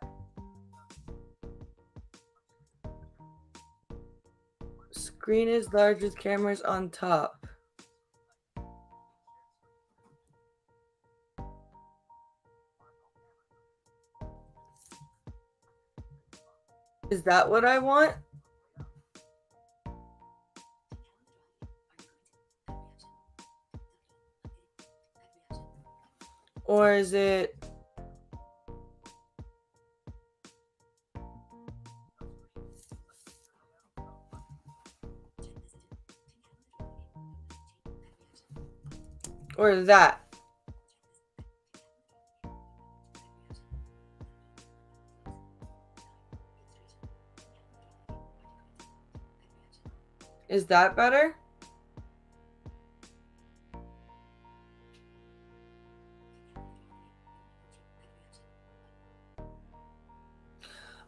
Screen is large with cameras on top. Is that what I want? Or is it... Or that? Is that better?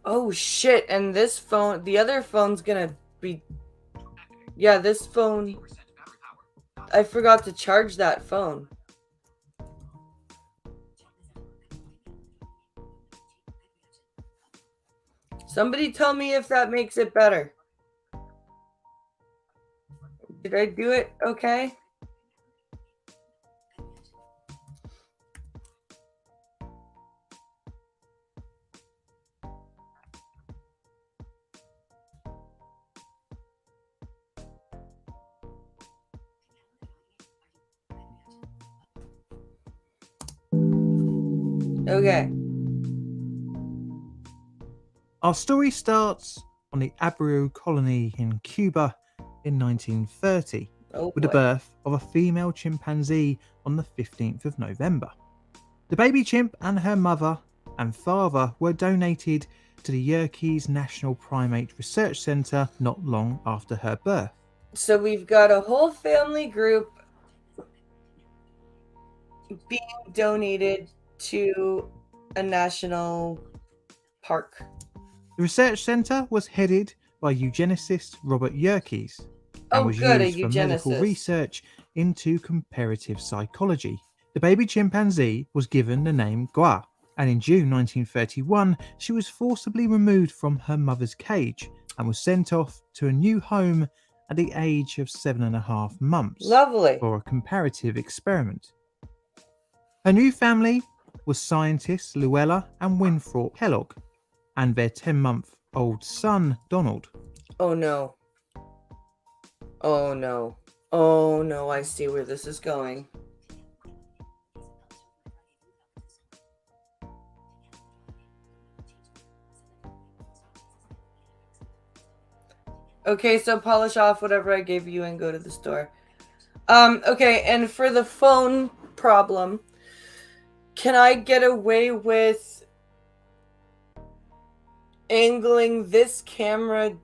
Oh shit, and this phone, the other phone's gonna be... Yeah, this phone... I forgot to charge that phone. Somebody tell me if that makes it better. Did I do it okay? Okay. Our story starts on the Abreu colony in Cuba in 1930 Oh with the boy. birth of a female chimpanzee on the 15th of November. The baby chimp and her mother and father were donated to the Yerkes National Primate Research Center not long after her birth. So we've got a whole family group being donated to a national park. The research center was headed by eugenicist Robert Yerkes and Oh, was good, a used for medical eugenicist. research into comparative psychology. The baby chimpanzee was given the name Gua, and in June 1931 she was forcibly removed from her mother's cage and was sent off to a new home at the age of 7.5 months Lovely. for a comparative experiment. Her new family was scientists Luella and Winthrop Kellogg and their 10-month-old son Donald. Oh no. Oh no. Oh no, I see where this is going. Okay, so polish off whatever I gave you and go to the store. Okay, and for the phone problem, can I get away with angling this camera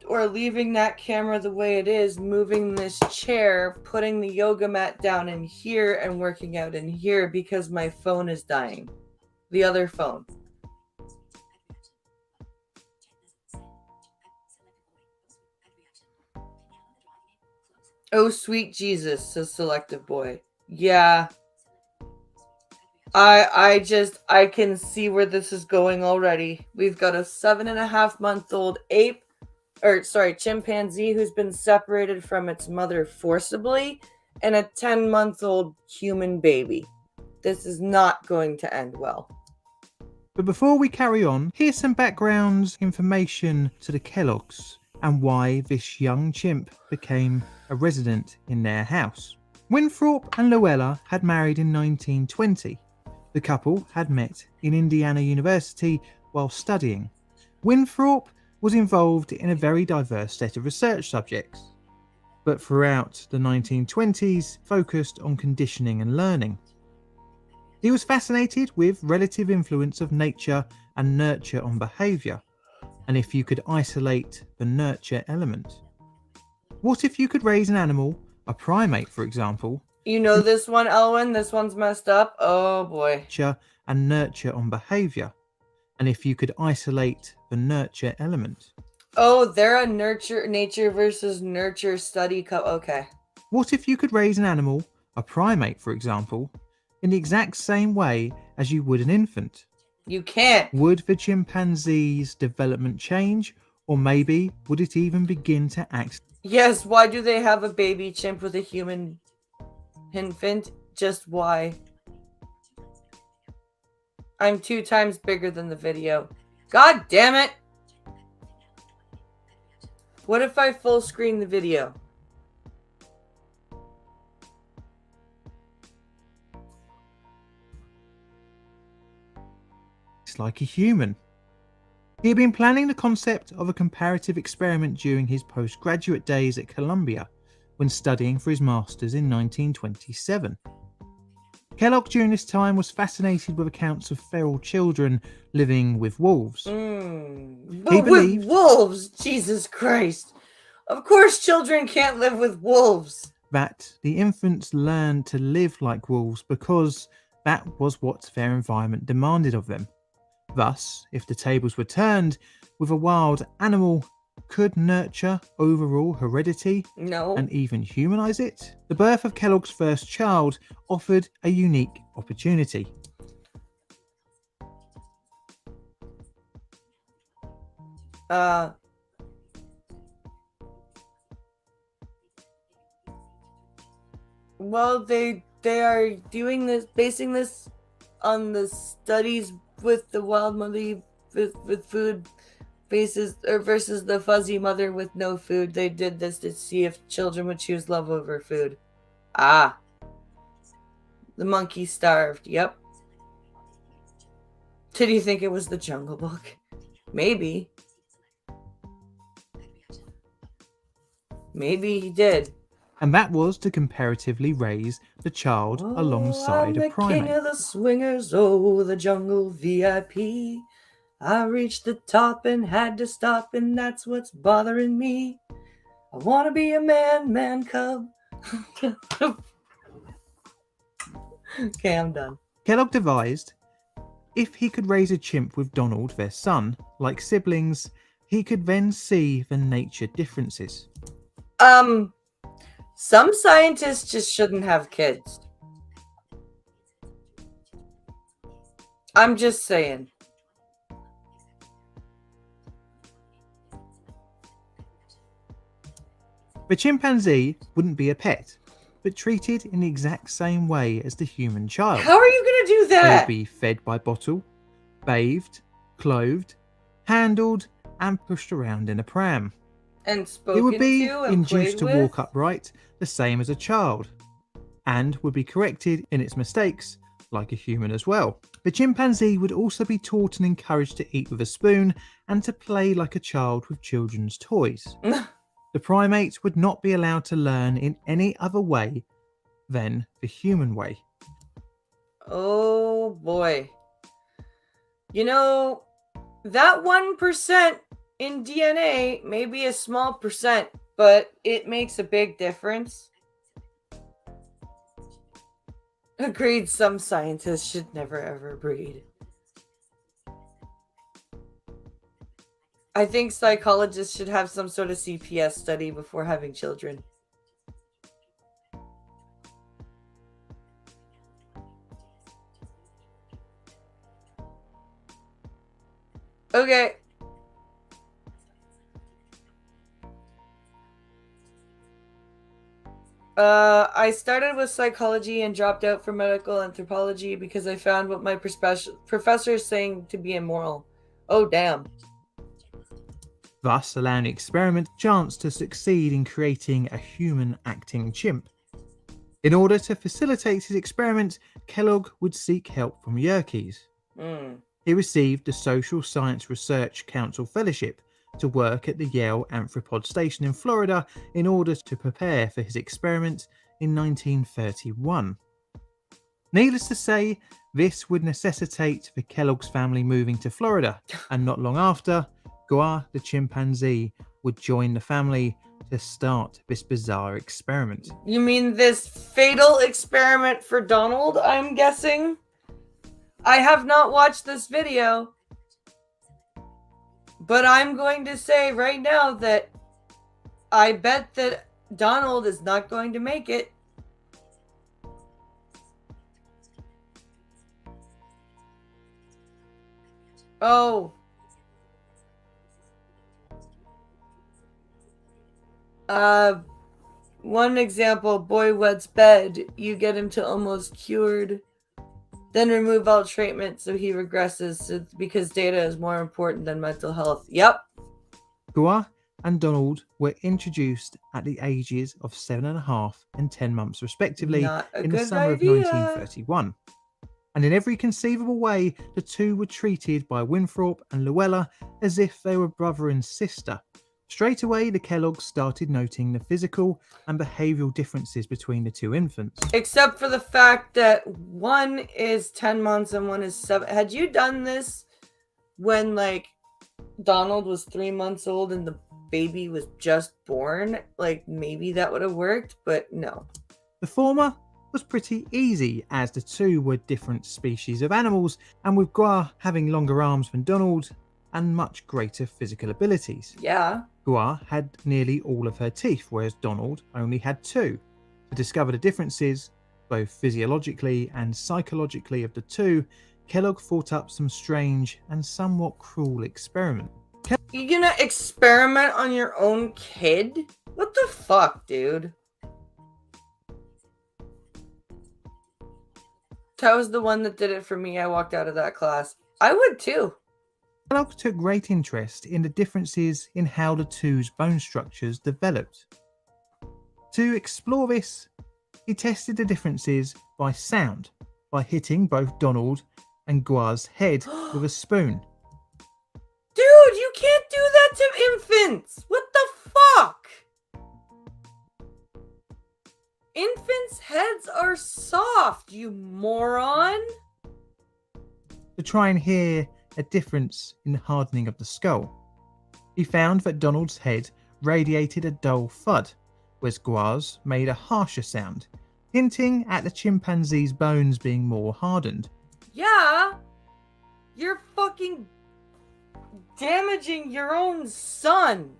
or leaving that camera the way it is, moving this chair, putting the yoga mat down in here and working out in here because my phone is dying? The other phone. Oh, sweet Jesus, says Selective Boy. Yeah. I can see where this is going already. We've got a 7.5-month-old chimpanzee who's been separated from its mother forcibly, and a 10-month-old human baby. This is not going to end well. But before we carry on, here's some background information to the Kellogg's and why this young chimp became a resident in their house. Winthrop and Luella had married in 1920. The couple had met in Indiana University while studying. Winthrop was involved in a very diverse set of research subjects, but throughout the 1920s focused on conditioning and learning. He was fascinated with relative influence of nature and nurture on behaviour, and if you could isolate the nurture element. What if you could raise an animal, a primate for example, You know this one, Elwin? This one's messed up? Oh boy. nature and nurture on behaviour, and if you could isolate the nurture element. Oh, they're a nature versus nurture study okay. What if you could raise an animal, a primate for example, in the exact same way as you would an infant? You can't. Would the chimpanzee's development change, or maybe would it even begin to act? Yes, why do they have a baby chimp with a human infant? Just why? I'm 2 times bigger than the video. God damn it! What if I full screen the video? It's like a human. He had been planning the concept of a comparative experiment during his postgraduate days at Columbia when studying for his master's in 1927. Kellogg during this time was fascinated with accounts of feral children living with wolves. But with wolves? Jesus Christ. Of course children can't live with wolves. That the infants learned to live like wolves because that was what their environment demanded of them. Thus, if the tables were turned, with a wild animal could nurture overall heredity No. and even humanize it, the birth of Kellogg's first child offered a unique opportunity. Well, they are doing this, basing this on the studies with the wild mother with food versus the fuzzy mother with no food. They did this to see if children would choose love over food. Ah, the monkey starved. Yep. Did you think it was the Jungle Book? Maybe. Maybe he did. And that was to comparatively raise the child alongside I'm a the king primate. of the swingers, oh, the jungle VIP. I reached the top and had to stop, and that's what's bothering me. I want to be a man cub. Okay, I'm done. Kellogg devised if he could raise a chimp with Donald, their son, like siblings, he could then see the nature differences. Some scientists just shouldn't have kids. I'm just saying. The chimpanzee wouldn't be a pet, but treated in the exact same way as the human child. How are you going to do They would that? be fed by bottle, bathed, clothed, handled, and pushed around in a pram. And It spoken would be to and induced played to with? walk upright, the same as a child, and would be corrected in its mistakes, like a human as well. The chimpanzee would also be taught and encouraged to eat with a spoon and to play like a child with children's toys. The primate would not be allowed to learn in any other way than the human way. Oh boy. You know, that 1% in DNA may be a small percent, but it makes a big difference. Agreed, some scientists should never ever breed. I think psychologists should have some sort of CPS study before having children. Okay. I started with psychology and dropped out for medical anthropology because I found what my professor is saying to be immoral. Oh, damn. Thus allowing the experiment a chance to succeed in creating a human acting chimp. In order to facilitate his experiment, Kellogg would seek help from Yerkes. He received the Social Science Research Council Fellowship to work at the Yale Amphipod Station in Florida in order to prepare for his experiment in 1931. Needless to say, this would necessitate the Kellogg's family moving to Florida, and not long after, Goa the chimpanzee would join the family to start this bizarre experiment. You mean this fatal experiment for Donald, I'm guessing? I have not watched this video, but I'm going to say right now that I bet that Donald is not going to make it. Oh. One example, boy wets bed. You get him to almost cured. Then remove all treatment so he regresses because data is more important than mental health. Yep. Goa and Donald were introduced at the ages of 7.5 and 10 months respectively in the summer of 1931. And in every conceivable way, the two were treated by Winthrop and Luella as if they were brother and sister. Straight away, the Kellogg's started noting the physical and behavioural differences between the two infants. Except for the fact that one is 10 months and one is 7. Had you done this when, like, Donald was 3 months old and the baby was just born? Like, maybe that would have worked, but no. The former was pretty easy, as the two were different species of animals, and with Gua having longer arms than Donald and much greater physical abilities. Yeah. Gua had nearly all of her teeth, whereas Donald only had 2. To discover the differences, both physiologically and psychologically, of the two, Kellogg thought up some strange and somewhat cruel experiment. You gonna experiment on your own kid? What the fuck, dude? That was the one that did it for me. I walked out of that class. I would too. Kellogg took great interest in the differences in how the two's bone structures developed. To explore this, he tested the differences by sound, by hitting both Donald and Gua's head with a spoon. Dude, you can't do that to infants! What the fuck? Infants' heads are soft, you moron! To try and hear a difference in the hardening of the skull. He found that Donald's head radiated a dull thud, whereas Gua's made a harsher sound, hinting at the chimpanzee's bones being more hardened. Yeah, you're fucking damaging your own son.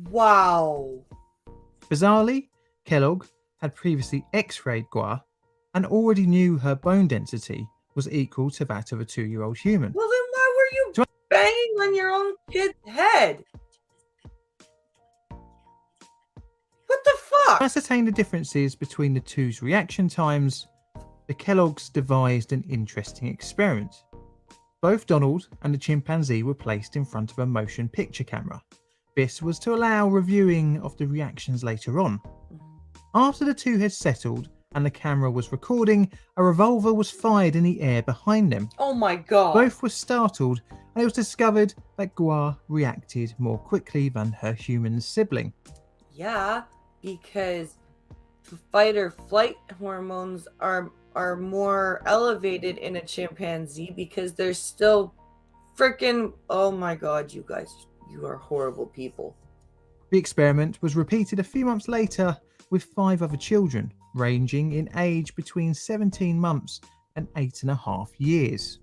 Wow. Bizarrely, Kellogg had previously x-rayed Gua and already knew her bone density was equal to that of a 2-year-old human. Well, then why were you banging on your own kid's head? What the fuck? To ascertain the differences between the two's reaction times, the Kellogg's devised an interesting experiment. Both Donald and the chimpanzee were placed in front of a motion picture camera. This was to allow reviewing of the reactions later on. After the two had settled and the camera was recording, a revolver was fired in the air behind them. Oh my god. Both were startled, and it was discovered that Gua reacted more quickly than her human sibling. Yeah, because fight or flight hormones are more elevated in a chimpanzee because they're still freaking... Oh my god, you guys, you are horrible people. The experiment was repeated a few months later with 5 other children, ranging in age between 17 months and 8.5 years.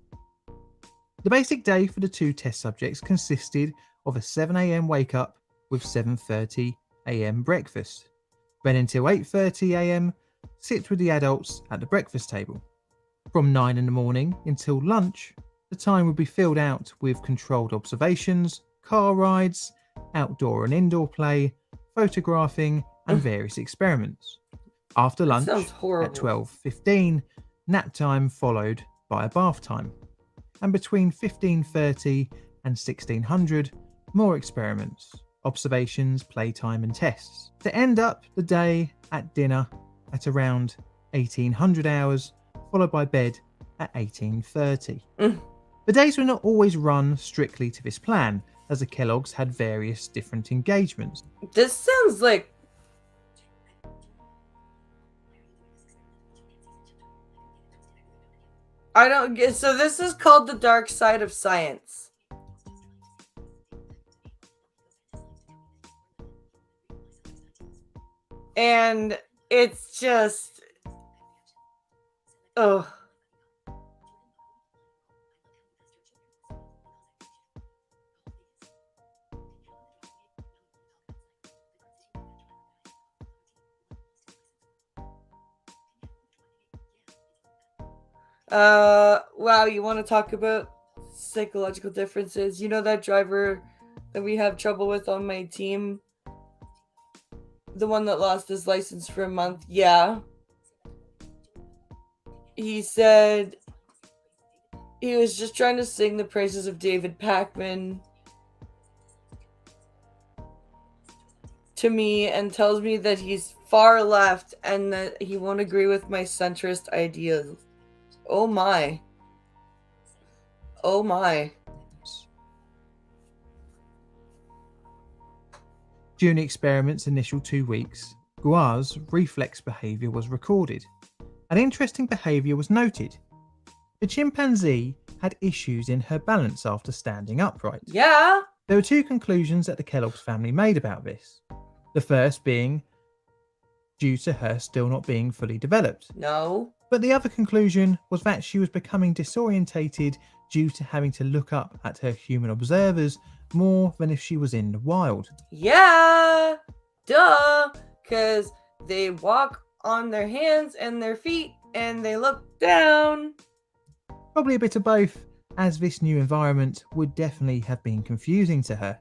The basic day for the 2 test subjects consisted of a 7 a.m. wake up with 7:30 a.m. breakfast, then until 8:30 a.m. sit with the adults at the breakfast table. From 9 in the morning until lunch, the time would be filled out with controlled observations, car rides, outdoor and indoor play, photographing, and various experiments. After lunch, sounds horrible. at 12:15, nap time followed by a bath time. And between 15:30 and 1600, more experiments, observations, playtime, and tests. To end up the day at dinner at around 1800 hours, followed by bed at 18:30. The days were not always run strictly to this plan, as the Kellogg's had various different engagements. This sounds like... I don't get... So this is called the dark side of science. And it's just... Ugh. Wow, you want to talk about psychological differences? You know that driver that we have trouble with on my team? The one that lost his license for a month? Yeah. He said he was just trying to sing the praises of David Pakman to me and tells me that he's far left and that he won't agree with my centrist ideas. Oh my. Oh my. During the experiment's initial 2 weeks, Gua's reflex behaviour was recorded. An interesting behaviour was noted. The chimpanzee had issues in her balance after standing upright. Yeah. There were two conclusions that the Kellogg's family made about this. The first being due to her still not being fully developed. No. But the other conclusion was that she was becoming disorientated due to having to look up at her human observers more than if she was in the wild. Yeah. Duh. Because they walk on their hands and their feet and they look down. Probably a bit of both, as this new environment would definitely have been confusing to her.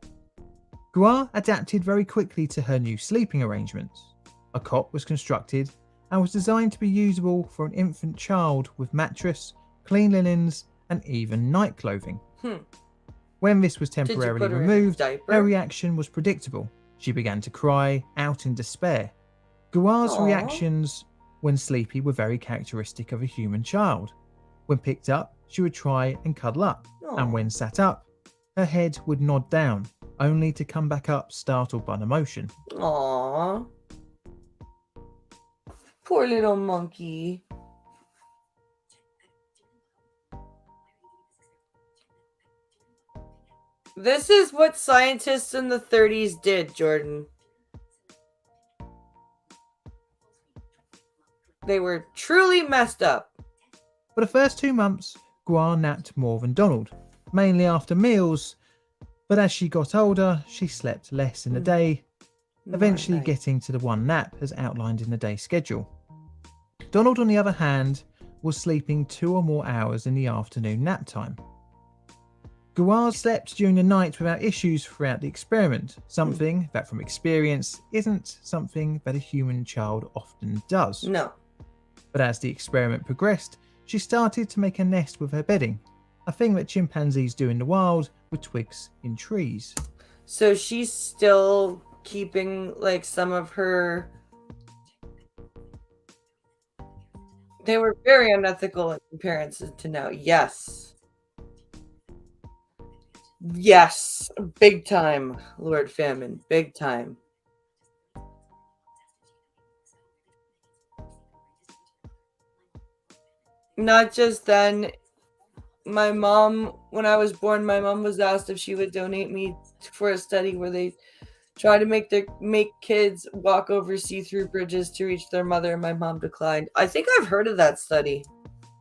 Gua adapted very quickly to her new sleeping arrangements. A cot was constructed and was designed to be usable for an infant child with mattress, clean linens, and even night clothing. When this was Did you temporarily put her in a removed, diaper? her reaction was predictable. She began to cry out in despair. Gua's Aw. reactions when sleepy were very characteristic of a human child. When picked up, she would try and cuddle up, Aw. and when sat up, her head would nod down, only to come back up startled by the motion. Aww. Poor little monkey. This is what scientists in the 30s did, Jordan. They were truly messed up. For the first 2 months, Gua napped more than Donald, mainly after meals, but as she got older, she slept less in the day, eventually Night. getting to the one nap as outlined in the day schedule. Donald, on the other hand, was sleeping 2 or more hours in the afternoon nap time. Gua slept during the night without issues throughout the experiment, something that from experience isn't something that a human child often does. No. But as the experiment progressed, she started to make a nest with her bedding, a thing that chimpanzees do in the wild with twigs in trees. So she's still keeping like some of her. They were very unethical in comparison to now. Yes. Yes. Big time, Lord Famine. Big time. Not just then. My mom, when I was born, my mom was asked if she would donate me for a study where they try to make kids walk over see-through bridges to reach their mother, and my mom declined. I think I've heard of that study.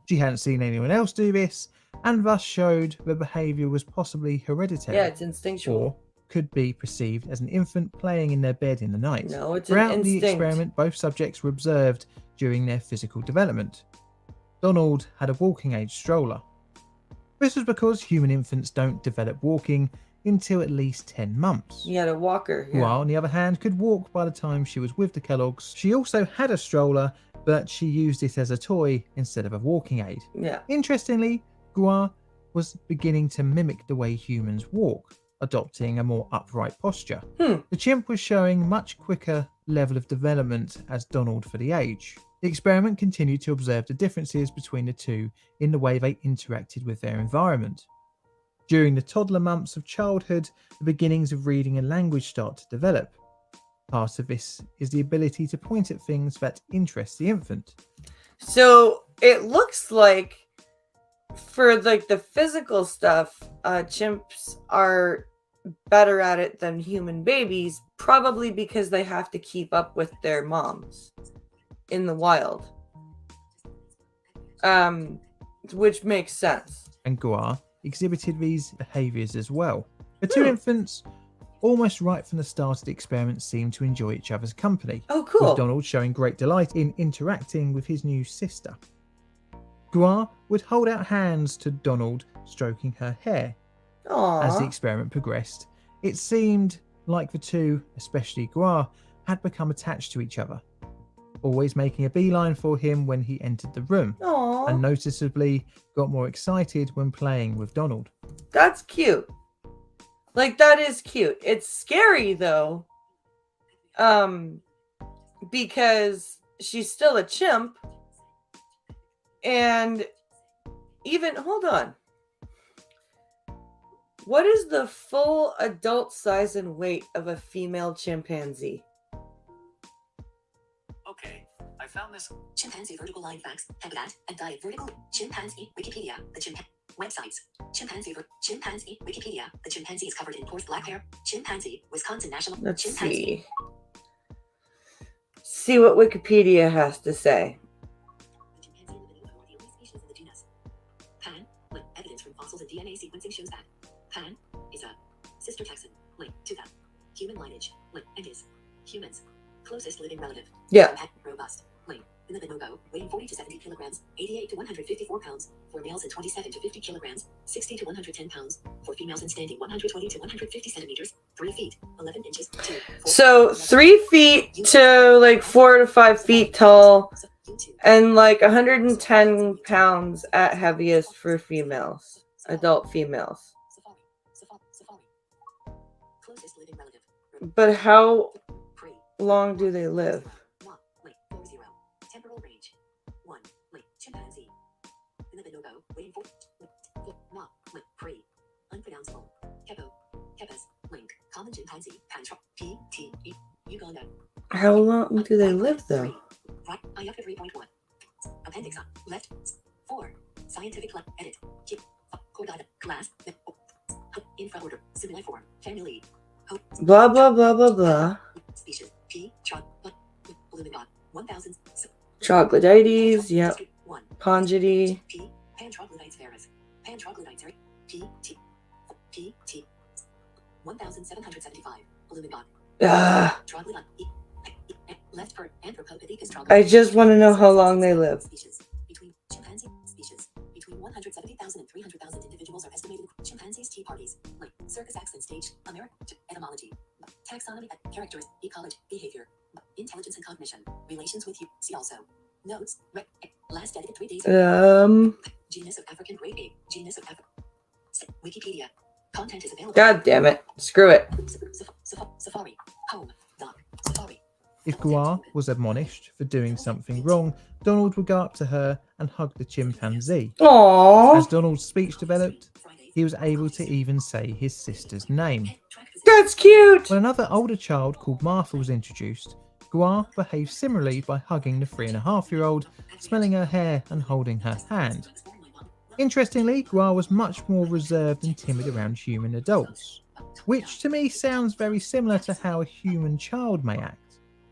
She hadn't seen anyone else do this, and thus showed the behaviour was possibly hereditary, Yeah, it's instinctual. or could be perceived as an infant playing in their bed in the night. No, it's an Throughout the instinct. experiment, both subjects were observed during their physical development. Donald had a walking age stroller. This was because human infants don't develop walking until at least 10 months. He had a walker. Yeah. While, on the other hand, could walk by the time she was with the Kellogg's. She also had a stroller, but she used it as a toy instead of a walking aid. Yeah. Interestingly, Gua was beginning to mimic the way humans walk, adopting a more upright posture. The chimp was showing much quicker level of development as Donald for the age. The experiment continued to observe the differences between the two in the way they interacted with their environment. During the toddler months of childhood, the beginnings of reading and language start to develop. Part of this is the ability to point at things that interest the infant. So it looks like for like the physical stuff, chimps are better at it than human babies, probably because they have to keep up with their moms in the wild. Which makes sense. And Gua exhibited these behaviours as well. The two infants, almost right from the start of the experiment, seemed to enjoy each other's company. Oh, cool. With Donald showing great delight in interacting with his new sister. Gua would hold out hands to Donald, stroking her hair. Aww. As the experiment progressed, it seemed like the two, especially Gua, had become attached to each other, always making a beeline for him when he entered the room, Aww. and noticeably got more excited when playing with Donald. That's cute. Like, that is cute. It's scary, though. Because she's still a chimp. And even, hold on. What is the full adult size and weight of a female chimpanzee? Okay, I found this. Chimpanzee vertical line facts, habitat, and diet vertical. Chimpanzee, Wikipedia, the websites. Chimpanzee, Wikipedia, the chimpanzee is covered in coarse black hair. Chimpanzee, Wisconsin National. Let's Chimpanzee. see what Wikipedia has to say. The chimpanzee and the bonobo are the only species in the genus. Pan, evidence from fossils and DNA sequencing shows that Pan is a sister taxon, to the human lineage, and is humans' closest living relative. Yeah. Robust, in the bonobo, weighing 40 to 70 kilograms, 88 to 154 pounds, for males and 27 to 50 kilograms, 60 to 110 pounds, for females and standing 120 to 150 centimeters, 3 feet, 11 inches, 2, 4, So 3 feet to like 4 to 5 feet tall, and like 110 pounds at heaviest for females, adult females. Safari. Closest living relative. But how long do they live? 40. Temporal range. 1. Chimpanzee. In the bonobo, weighing 4. Pre. Unpronounceable. Keppas. Link. Common chimpanzee. Pantra. P.T.E. Uganda. How long do they live though? Right. IUCTA 3.1. Appendix. Left. 4. Scientific edit. Chordata. Class. Infra order. Similar form. Family. Blah blah blah blah blah. Species. P. Blumigod. 1000. Troglodytes, yep. 1. Pongidae. P. Pantroglodytes varus. Pantroglodytes are P. 1775. Blumigod. Troglodyte. Left per Anthropopithecus troglodytes. I just want to know how long they live. Species. Between chimpanzee species. Between 170,000 and 300,000 individuals are estimated. Chimpanzees, tea parties. Circus acts and stage. Etymology. Taxonomy. Characters. Ecology. Behavior. Intelligence and cognition. Relations with you. See also. Notes. Last edited 3 days. Genus of African great ape. Genus of Africa. Wikipedia. Content is available. God damn it. Screw it. Safari. Home. Doc. Safari. If Guar was admonished for doing something wrong, Donald would go up to her and hug the chimpanzee. Aww. As Donald's speech developed, he was able to even say his sister's name. That's cute. When another older child called Martha was introduced, Guar behaved similarly by hugging the 3.5-year-old, smelling her hair and holding her hand. Interestingly, Guar was much more reserved and timid around human adults, which to me sounds very similar to how a human child may act.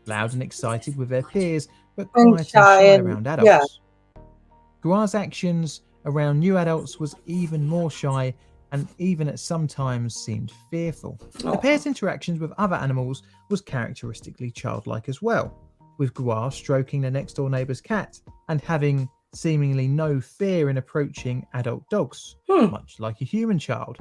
Loud and excited with their peers, but quiet and shy around adults. Yeah. Guar's actions around new adults was even more shy and even at some times seemed fearful. The pair's interactions with other animals was characteristically childlike as well, with Guar stroking the next door neighbour's cat and having seemingly no fear in approaching adult dogs, much like a human child.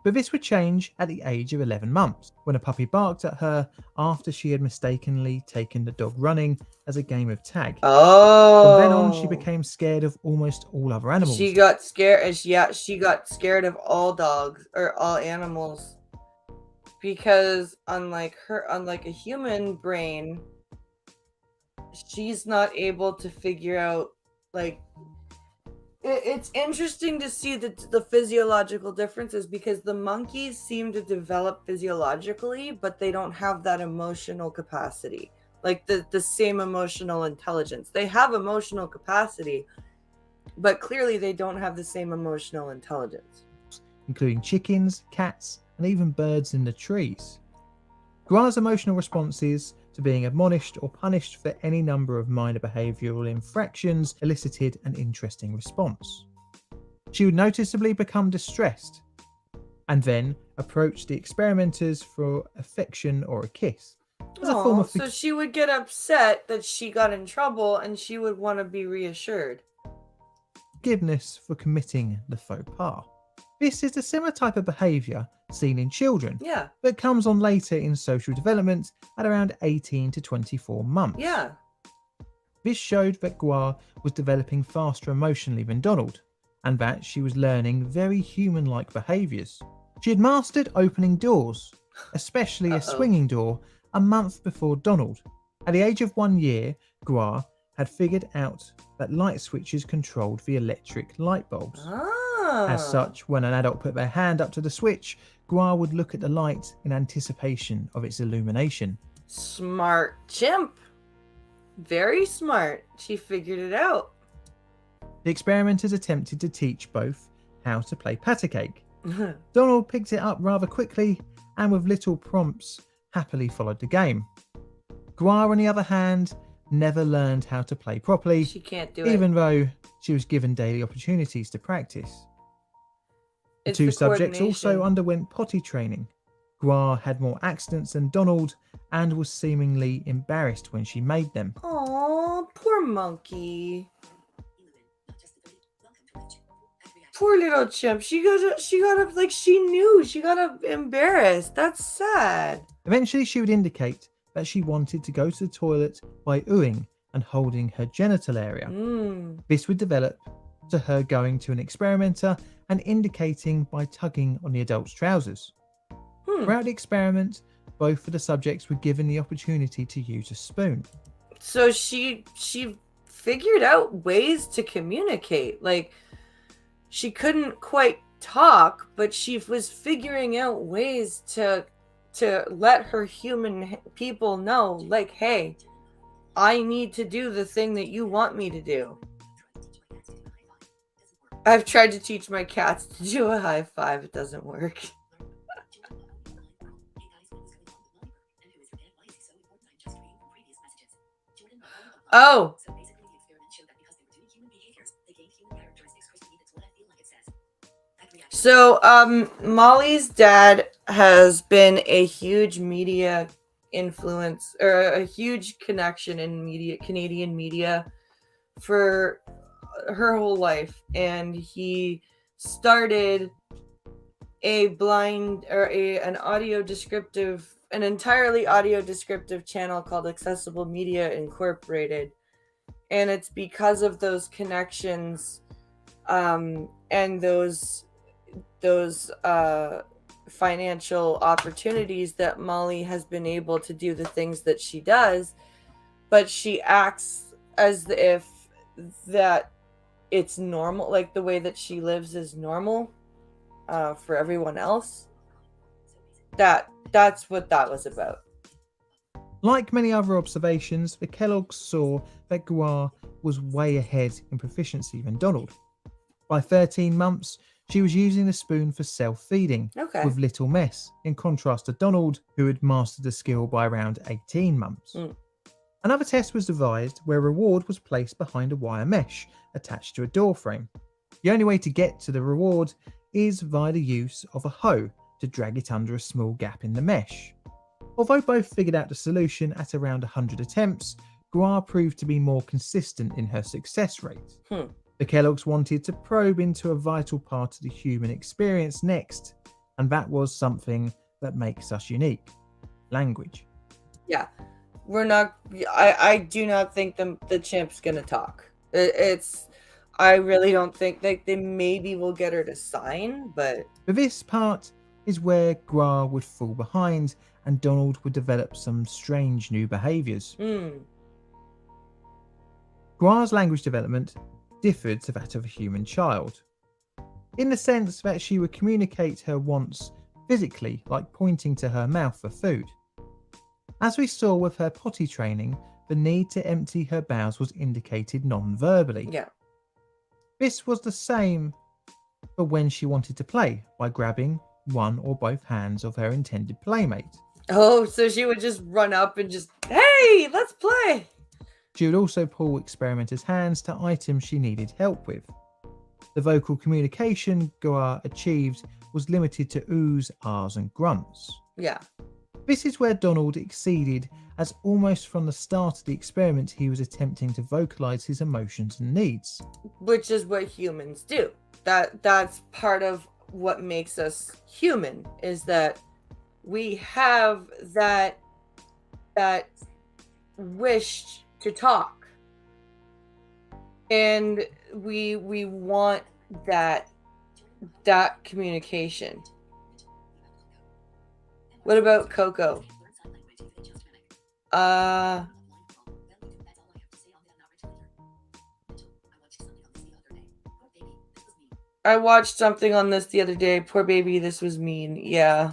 But this would change at the age of 11 months, when a puppy barked at her after she had mistakenly taken the dog running as a game of tag. Oh. From then on, she became scared of almost all other animals. She got scared. Yeah, she got scared of all dogs or all animals, because unlike a human brain, she's not able to figure out like. It's interesting to see the physiological differences, because the monkeys seem to develop physiologically, but they don't have that emotional capacity, like the same emotional intelligence. They have emotional capacity, but clearly they don't have the same emotional intelligence. Including chickens, cats, and even birds in the trees. Guar's emotional responses to being admonished or punished for any number of minor behavioural infractions elicited an interesting response. She would noticeably become distressed and then approach the experimenters for affection or a kiss. As a form of So she would get upset that she got in trouble and she would want to be reassured. Forgiveness for committing the faux pas. This is a similar type of behaviour seen in children, Yeah. but comes on later in social development at around 18 to 24 months. Yeah. This showed that Guar was developing faster emotionally than Donald, and that she was learning very human-like behaviours. She had mastered opening doors, especially a swinging door, a month before Donald. At the age of 1 year, Guar had figured out that light switches controlled the electric light bulbs. As such, when an adult put their hand up to the switch, Guar would look at the light in anticipation of its illumination. Smart chimp. Very smart. She figured it out. The experimenters attempted to teach both how to play patty cake. Donald picked it up rather quickly and with little prompts happily followed the game. Guar, on the other hand, never learned how to play properly, She can't do it. even though she was given daily opportunities to practice. The It's two the subjects also coordination. underwent potty training. Guar had more accidents than Donald and was seemingly embarrassed when she made them. Aw, poor monkey. 11. Not just the 30. Welcome to Ledge. Act react. Poor little chimp. She got like she knew. She got embarrassed. That's sad. Eventually, she would indicate that she wanted to go to the toilet by oohing and holding her genital area. Mm. This would develop to her going to an experimenter and indicating by tugging on the adult's trousers. Throughout the experiment, both of the subjects were given the opportunity to use a spoon. So she figured out ways to communicate. Like, she couldn't quite talk, but she was figuring out ways to let her human people know, like, hey, I need to do the thing that you want me to do. I've tried to teach my cats to do a high five. It doesn't work. Oh, So basically, the experiment showed that because they were doing human behaviors, they gained human characteristics. Christine, that's what I feel like it says. Act react. so Molly's dad has been a huge media influence, or a huge connection in media, Canadian media, for her whole life, and he started a blind or an entirely audio descriptive channel called Accessible Media Incorporated, and it's because of those connections and those financial opportunities that Molly has been able to do the things that she does, but she acts as if that it's normal, like the way that she lives is normal for everyone else. That's what that was about. Like many other observations, the Kellogg's saw that Guar was way ahead in proficiency than Donald. By 13 months, she was using the spoon for self-feeding Okay. with little mess, in contrast to Donald, who had mastered the skill by around 18 months. Another test was devised where a reward was placed behind a wire mesh attached to a door frame. The only way to get to the reward is via the use of a hoe to drag it under a small gap in the mesh. Although both figured out the solution at around 100 attempts, Guar proved to be more consistent in her success rate. The Kellogg's wanted to probe into a vital part of the human experience next, and that was something that makes us unique: language. Yeah, we're not. I do not think the chimp's gonna talk. I really don't think they maybe will get her to sign, but For this part is where Guar would fall behind and Donald would develop some strange new behaviours. Guar's language development differed to that of a human child, in the sense that she would communicate her wants physically, like pointing to her mouth for food. As we saw with her potty training, the need to empty her bowels was indicated non-verbally. yeah. This was the same for when she wanted to play, by grabbing one or both hands of her intended playmate. Oh, so she would just run up and just, hey, let's play. She would also pull experimenters' hands to items she needed help with. The vocal communication Guar achieved was limited to oohs, ahs, and grunts. Yeah. This is where Donald exceeded, as almost from the start of the experiment he was attempting to vocalize his emotions and needs. Which is what humans do. That's part of what makes us human, is that we have that wish to talk, and we want that communication. What about Coco? I watched something on this the other day. Poor baby, this was mean. Yeah.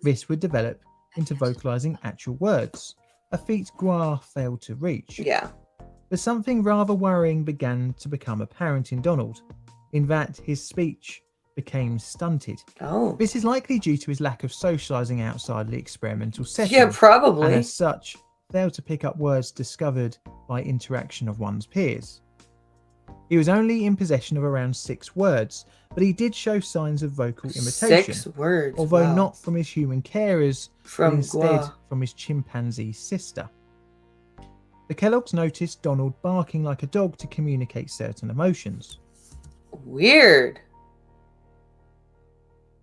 This would develop into vocalizing actual words, a feat Gua failed to reach. Yeah. But something rather worrying began to become apparent in Donald, in that his speech became stunted. Oh. This is likely due to his lack of socializing outside the experimental setting, Yeah, and probably. as such, failed to pick up words discovered by interaction of one's peers. He was only in possession of around 6 words, but he did show signs of vocal imitation, 6 words. although wow. not from his human carers, but From instead Gua. from his chimpanzee sister. The Kellogg's noticed Donald barking like a dog to communicate certain emotions. Weird.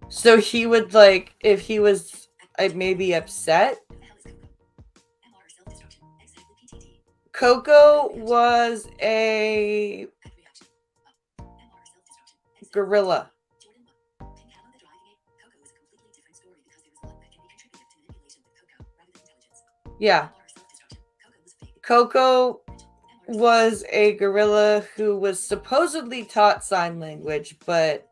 So he would, like, if he was maybe upset. Coco was a gorilla. Yeah. Coco was a gorilla who was supposedly taught sign language, but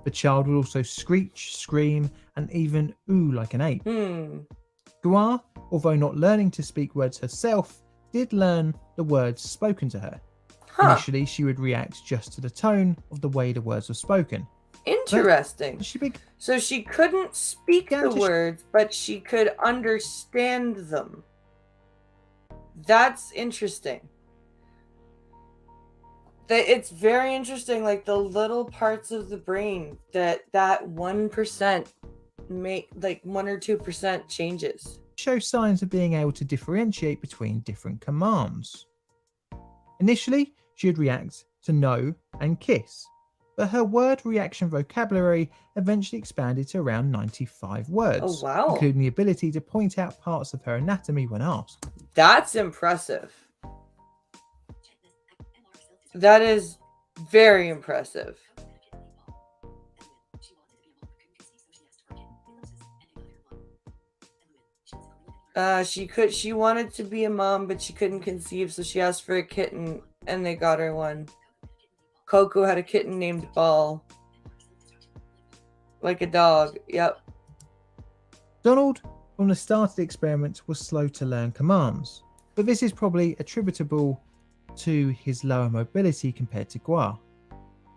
The child would also screech, scream, and even ooh like an ape. Gua, although not learning to speak words herself, did learn the words spoken to her. Initially, she would react just to the tone of the way the words were spoken. Interesting. She So she couldn't speak Yeah, the just- words, but she could understand them. That's interesting. It's very interesting, like the little parts of the brain that 1% make, like 1 or 2% changes. show signs of being able to differentiate between different commands. Initially, she would react to no and kiss, but her word reaction vocabulary eventually expanded to around 95 words, Oh, wow. including the ability to point out parts of her anatomy when asked. That's impressive. That is very impressive. She wanted to be a mom, but she couldn't conceive, so she asked for a kitten, and they got her one. Coco had a kitten named Ball. Like a dog, yep. Donald, from the start of the experiment, was slow to learn commands, but this is probably attributable to his lower mobility compared to Gua.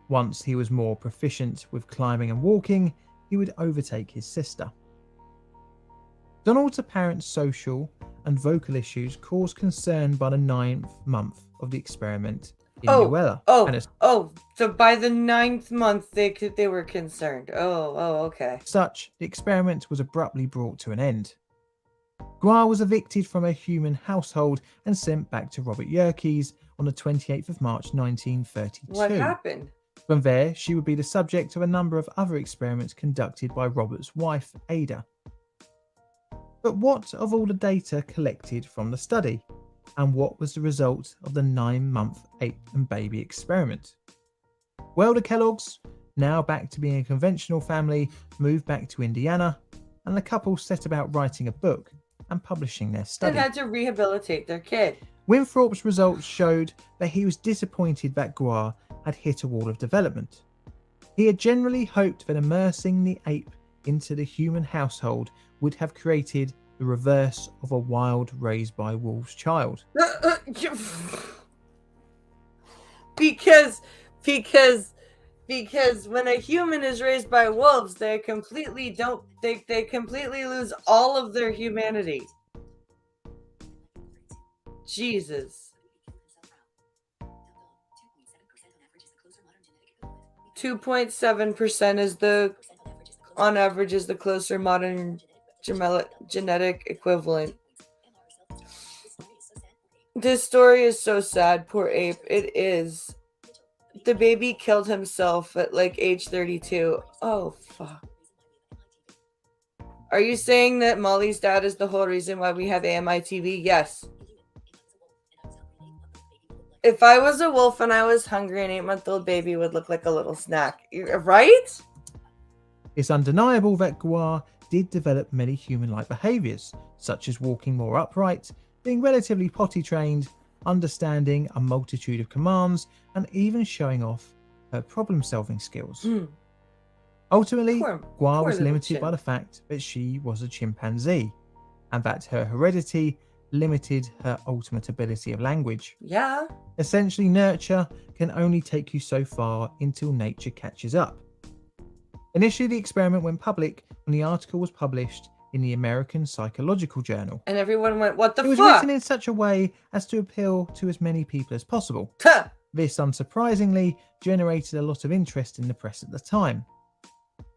Once he was more proficient with climbing and walking, he would overtake his sister. Donald's apparent social and vocal issues caused concern by the 9th month of the experiment in Nuella. So by the 9th month they were concerned. Okay. Such, the experiment was abruptly brought to an end. Gua was evicted from a human household and sent back to Robert Yerkes on the 28th of March 1932. What happened? From there, she would be the subject of a number of other experiments conducted by Robert's wife, Ada. But what of all the data collected from the study? And what was the result of the 9-month ape and baby experiment? Well, the Kellogg's, now back to being a conventional family, moved back to Indiana, and the couple set about writing a book and publishing their study. They had to rehabilitate their kid. Winthrop's results showed that he was disappointed that Gua had hit a wall of development. He had generally hoped that immersing the ape into the human household would have created the reverse of a wild raised by wolves child. Because when a human is raised by wolves, they completely lose all of their humanity. Jesus. 2.7% is on average the closer modern genetic equivalent. This story is so sad, poor ape. It is. The baby killed himself at like age 32. Oh, fuck. Are you saying that Molly's dad is the whole reason why we have AMI TV? Yes. If I was a wolf and I was hungry, an 8-month-old baby would look like a little snack. Right? It's undeniable that Gua did develop many human-like behaviours, such as walking more upright being relatively potty trained, understanding a multitude of commands, and even showing off her problem solving skills. Ultimately, Gua was little limited by chimp. the fact that she was a chimpanzee and that her heredity limited her ultimate ability of language. Yeah. Essentially, nurture can only take you so far until nature catches up. Initially, the experiment went public when the article was published in the American Psychological Journal. And everyone went, what the It was fuck? written in such a way as to appeal to as many people as possible. Tuh. This, unsurprisingly, generated a lot of interest in the press at the time.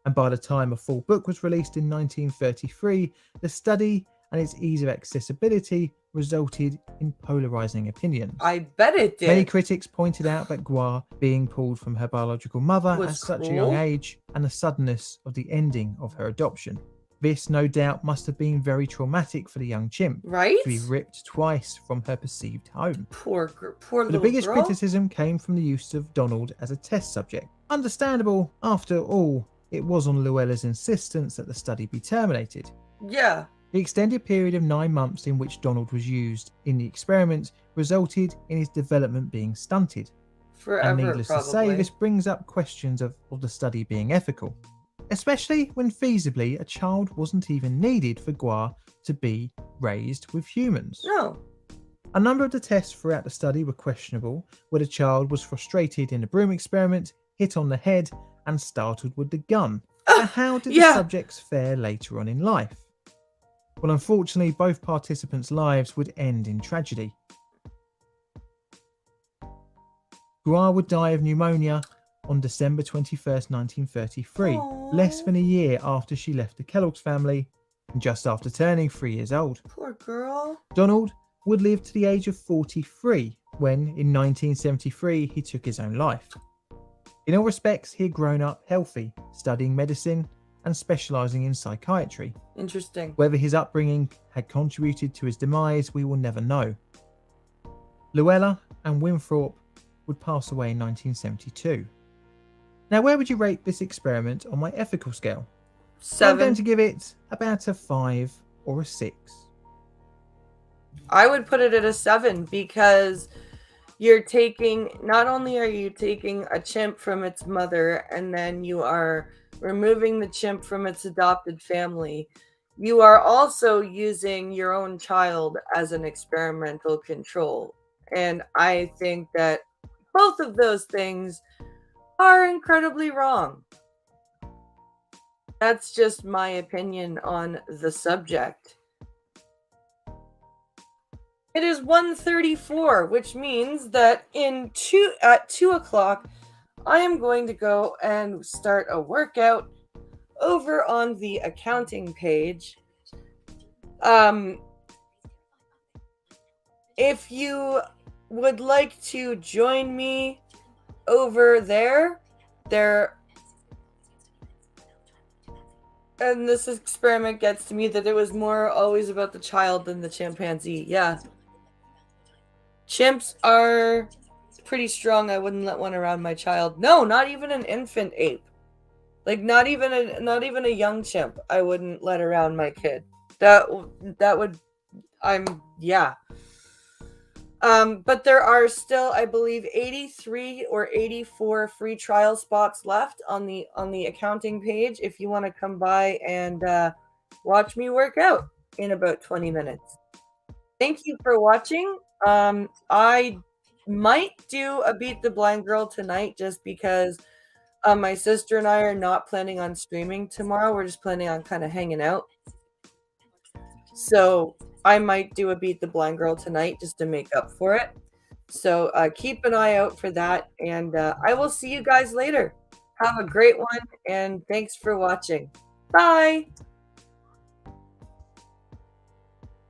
And by the time a full book was released in 1933, the study and its ease of accessibility resulted in polarizing opinions. I bet it did. Many critics pointed out that Gua being pulled from her biological mother Was at such a young cruel. age and the suddenness of the ending of her adoption. This, no doubt, must have been very traumatic for the young chimp Right? to be ripped twice from her perceived home. Poor But little the biggest girl. criticism came from the use of Donald as a test subject. Understandable, after all, it was on Luella's insistence that the study be terminated. Yeah. The extended period of 9 months in which Donald was used in the experiment resulted in his development being stunted. Forever, And needless to say, probably. this brings up questions of the study being ethical, especially when feasibly a child wasn't even needed for Gua to be raised with humans. No. A number of the tests throughout the study were questionable, where the child was frustrated in the broom experiment, hit on the head, and startled with the gun. But how did the yeah. subjects fare later on in life? Well, unfortunately, both participants' lives would end in tragedy. Gua would die of pneumonia on December 21st, 1933, Aww. less than a year after she left the Kellogg's family, and just after turning 3 years old. Poor girl. Donald would live to the age of 43 when, in 1973, he took his own life. In all respects, he had grown up healthy, studying medicine and specialising in psychiatry. Interesting. Whether his upbringing had contributed to his demise, we will never know. Luella and Winthrop would pass away in 1972. Now, where would you rate this experiment on my ethical scale? 7. I'm going to give it about a 5 or a 6. I would put it at a 7 because you're taking, not only are you taking a chimp from its mother and then you are removing the chimp from its adopted family, you are also using your own child as an experimental control. And I think that both of those things are incredibly wrong. That's just my opinion on the subject. It is 1:34, which means that at 2 o'clock, I am going to go and start a workout over on the accounting page. If you would like to join me over there, and this experiment gets to me that it was more always about the child than the chimpanzee. Yeah. Chimps are pretty strong. I wouldn't let one around my child. No, not even an infant ape. Like not even a young chimp. I wouldn't let around my kid. That would yeah. But there are still, I believe, 83 or 84 free trial spots left on the accounting page if you want to come by and watch me work out in about 20 minutes. Thank you for watching. I might do a Beat the Blind Girl tonight just because my sister and I are not planning on streaming tomorrow. We're just planning on kind of hanging out. So I might do a Beat the Blind Girl tonight just to make up for it. So keep an eye out for that. And I will see you guys later. Have a great one. And thanks for watching. Bye.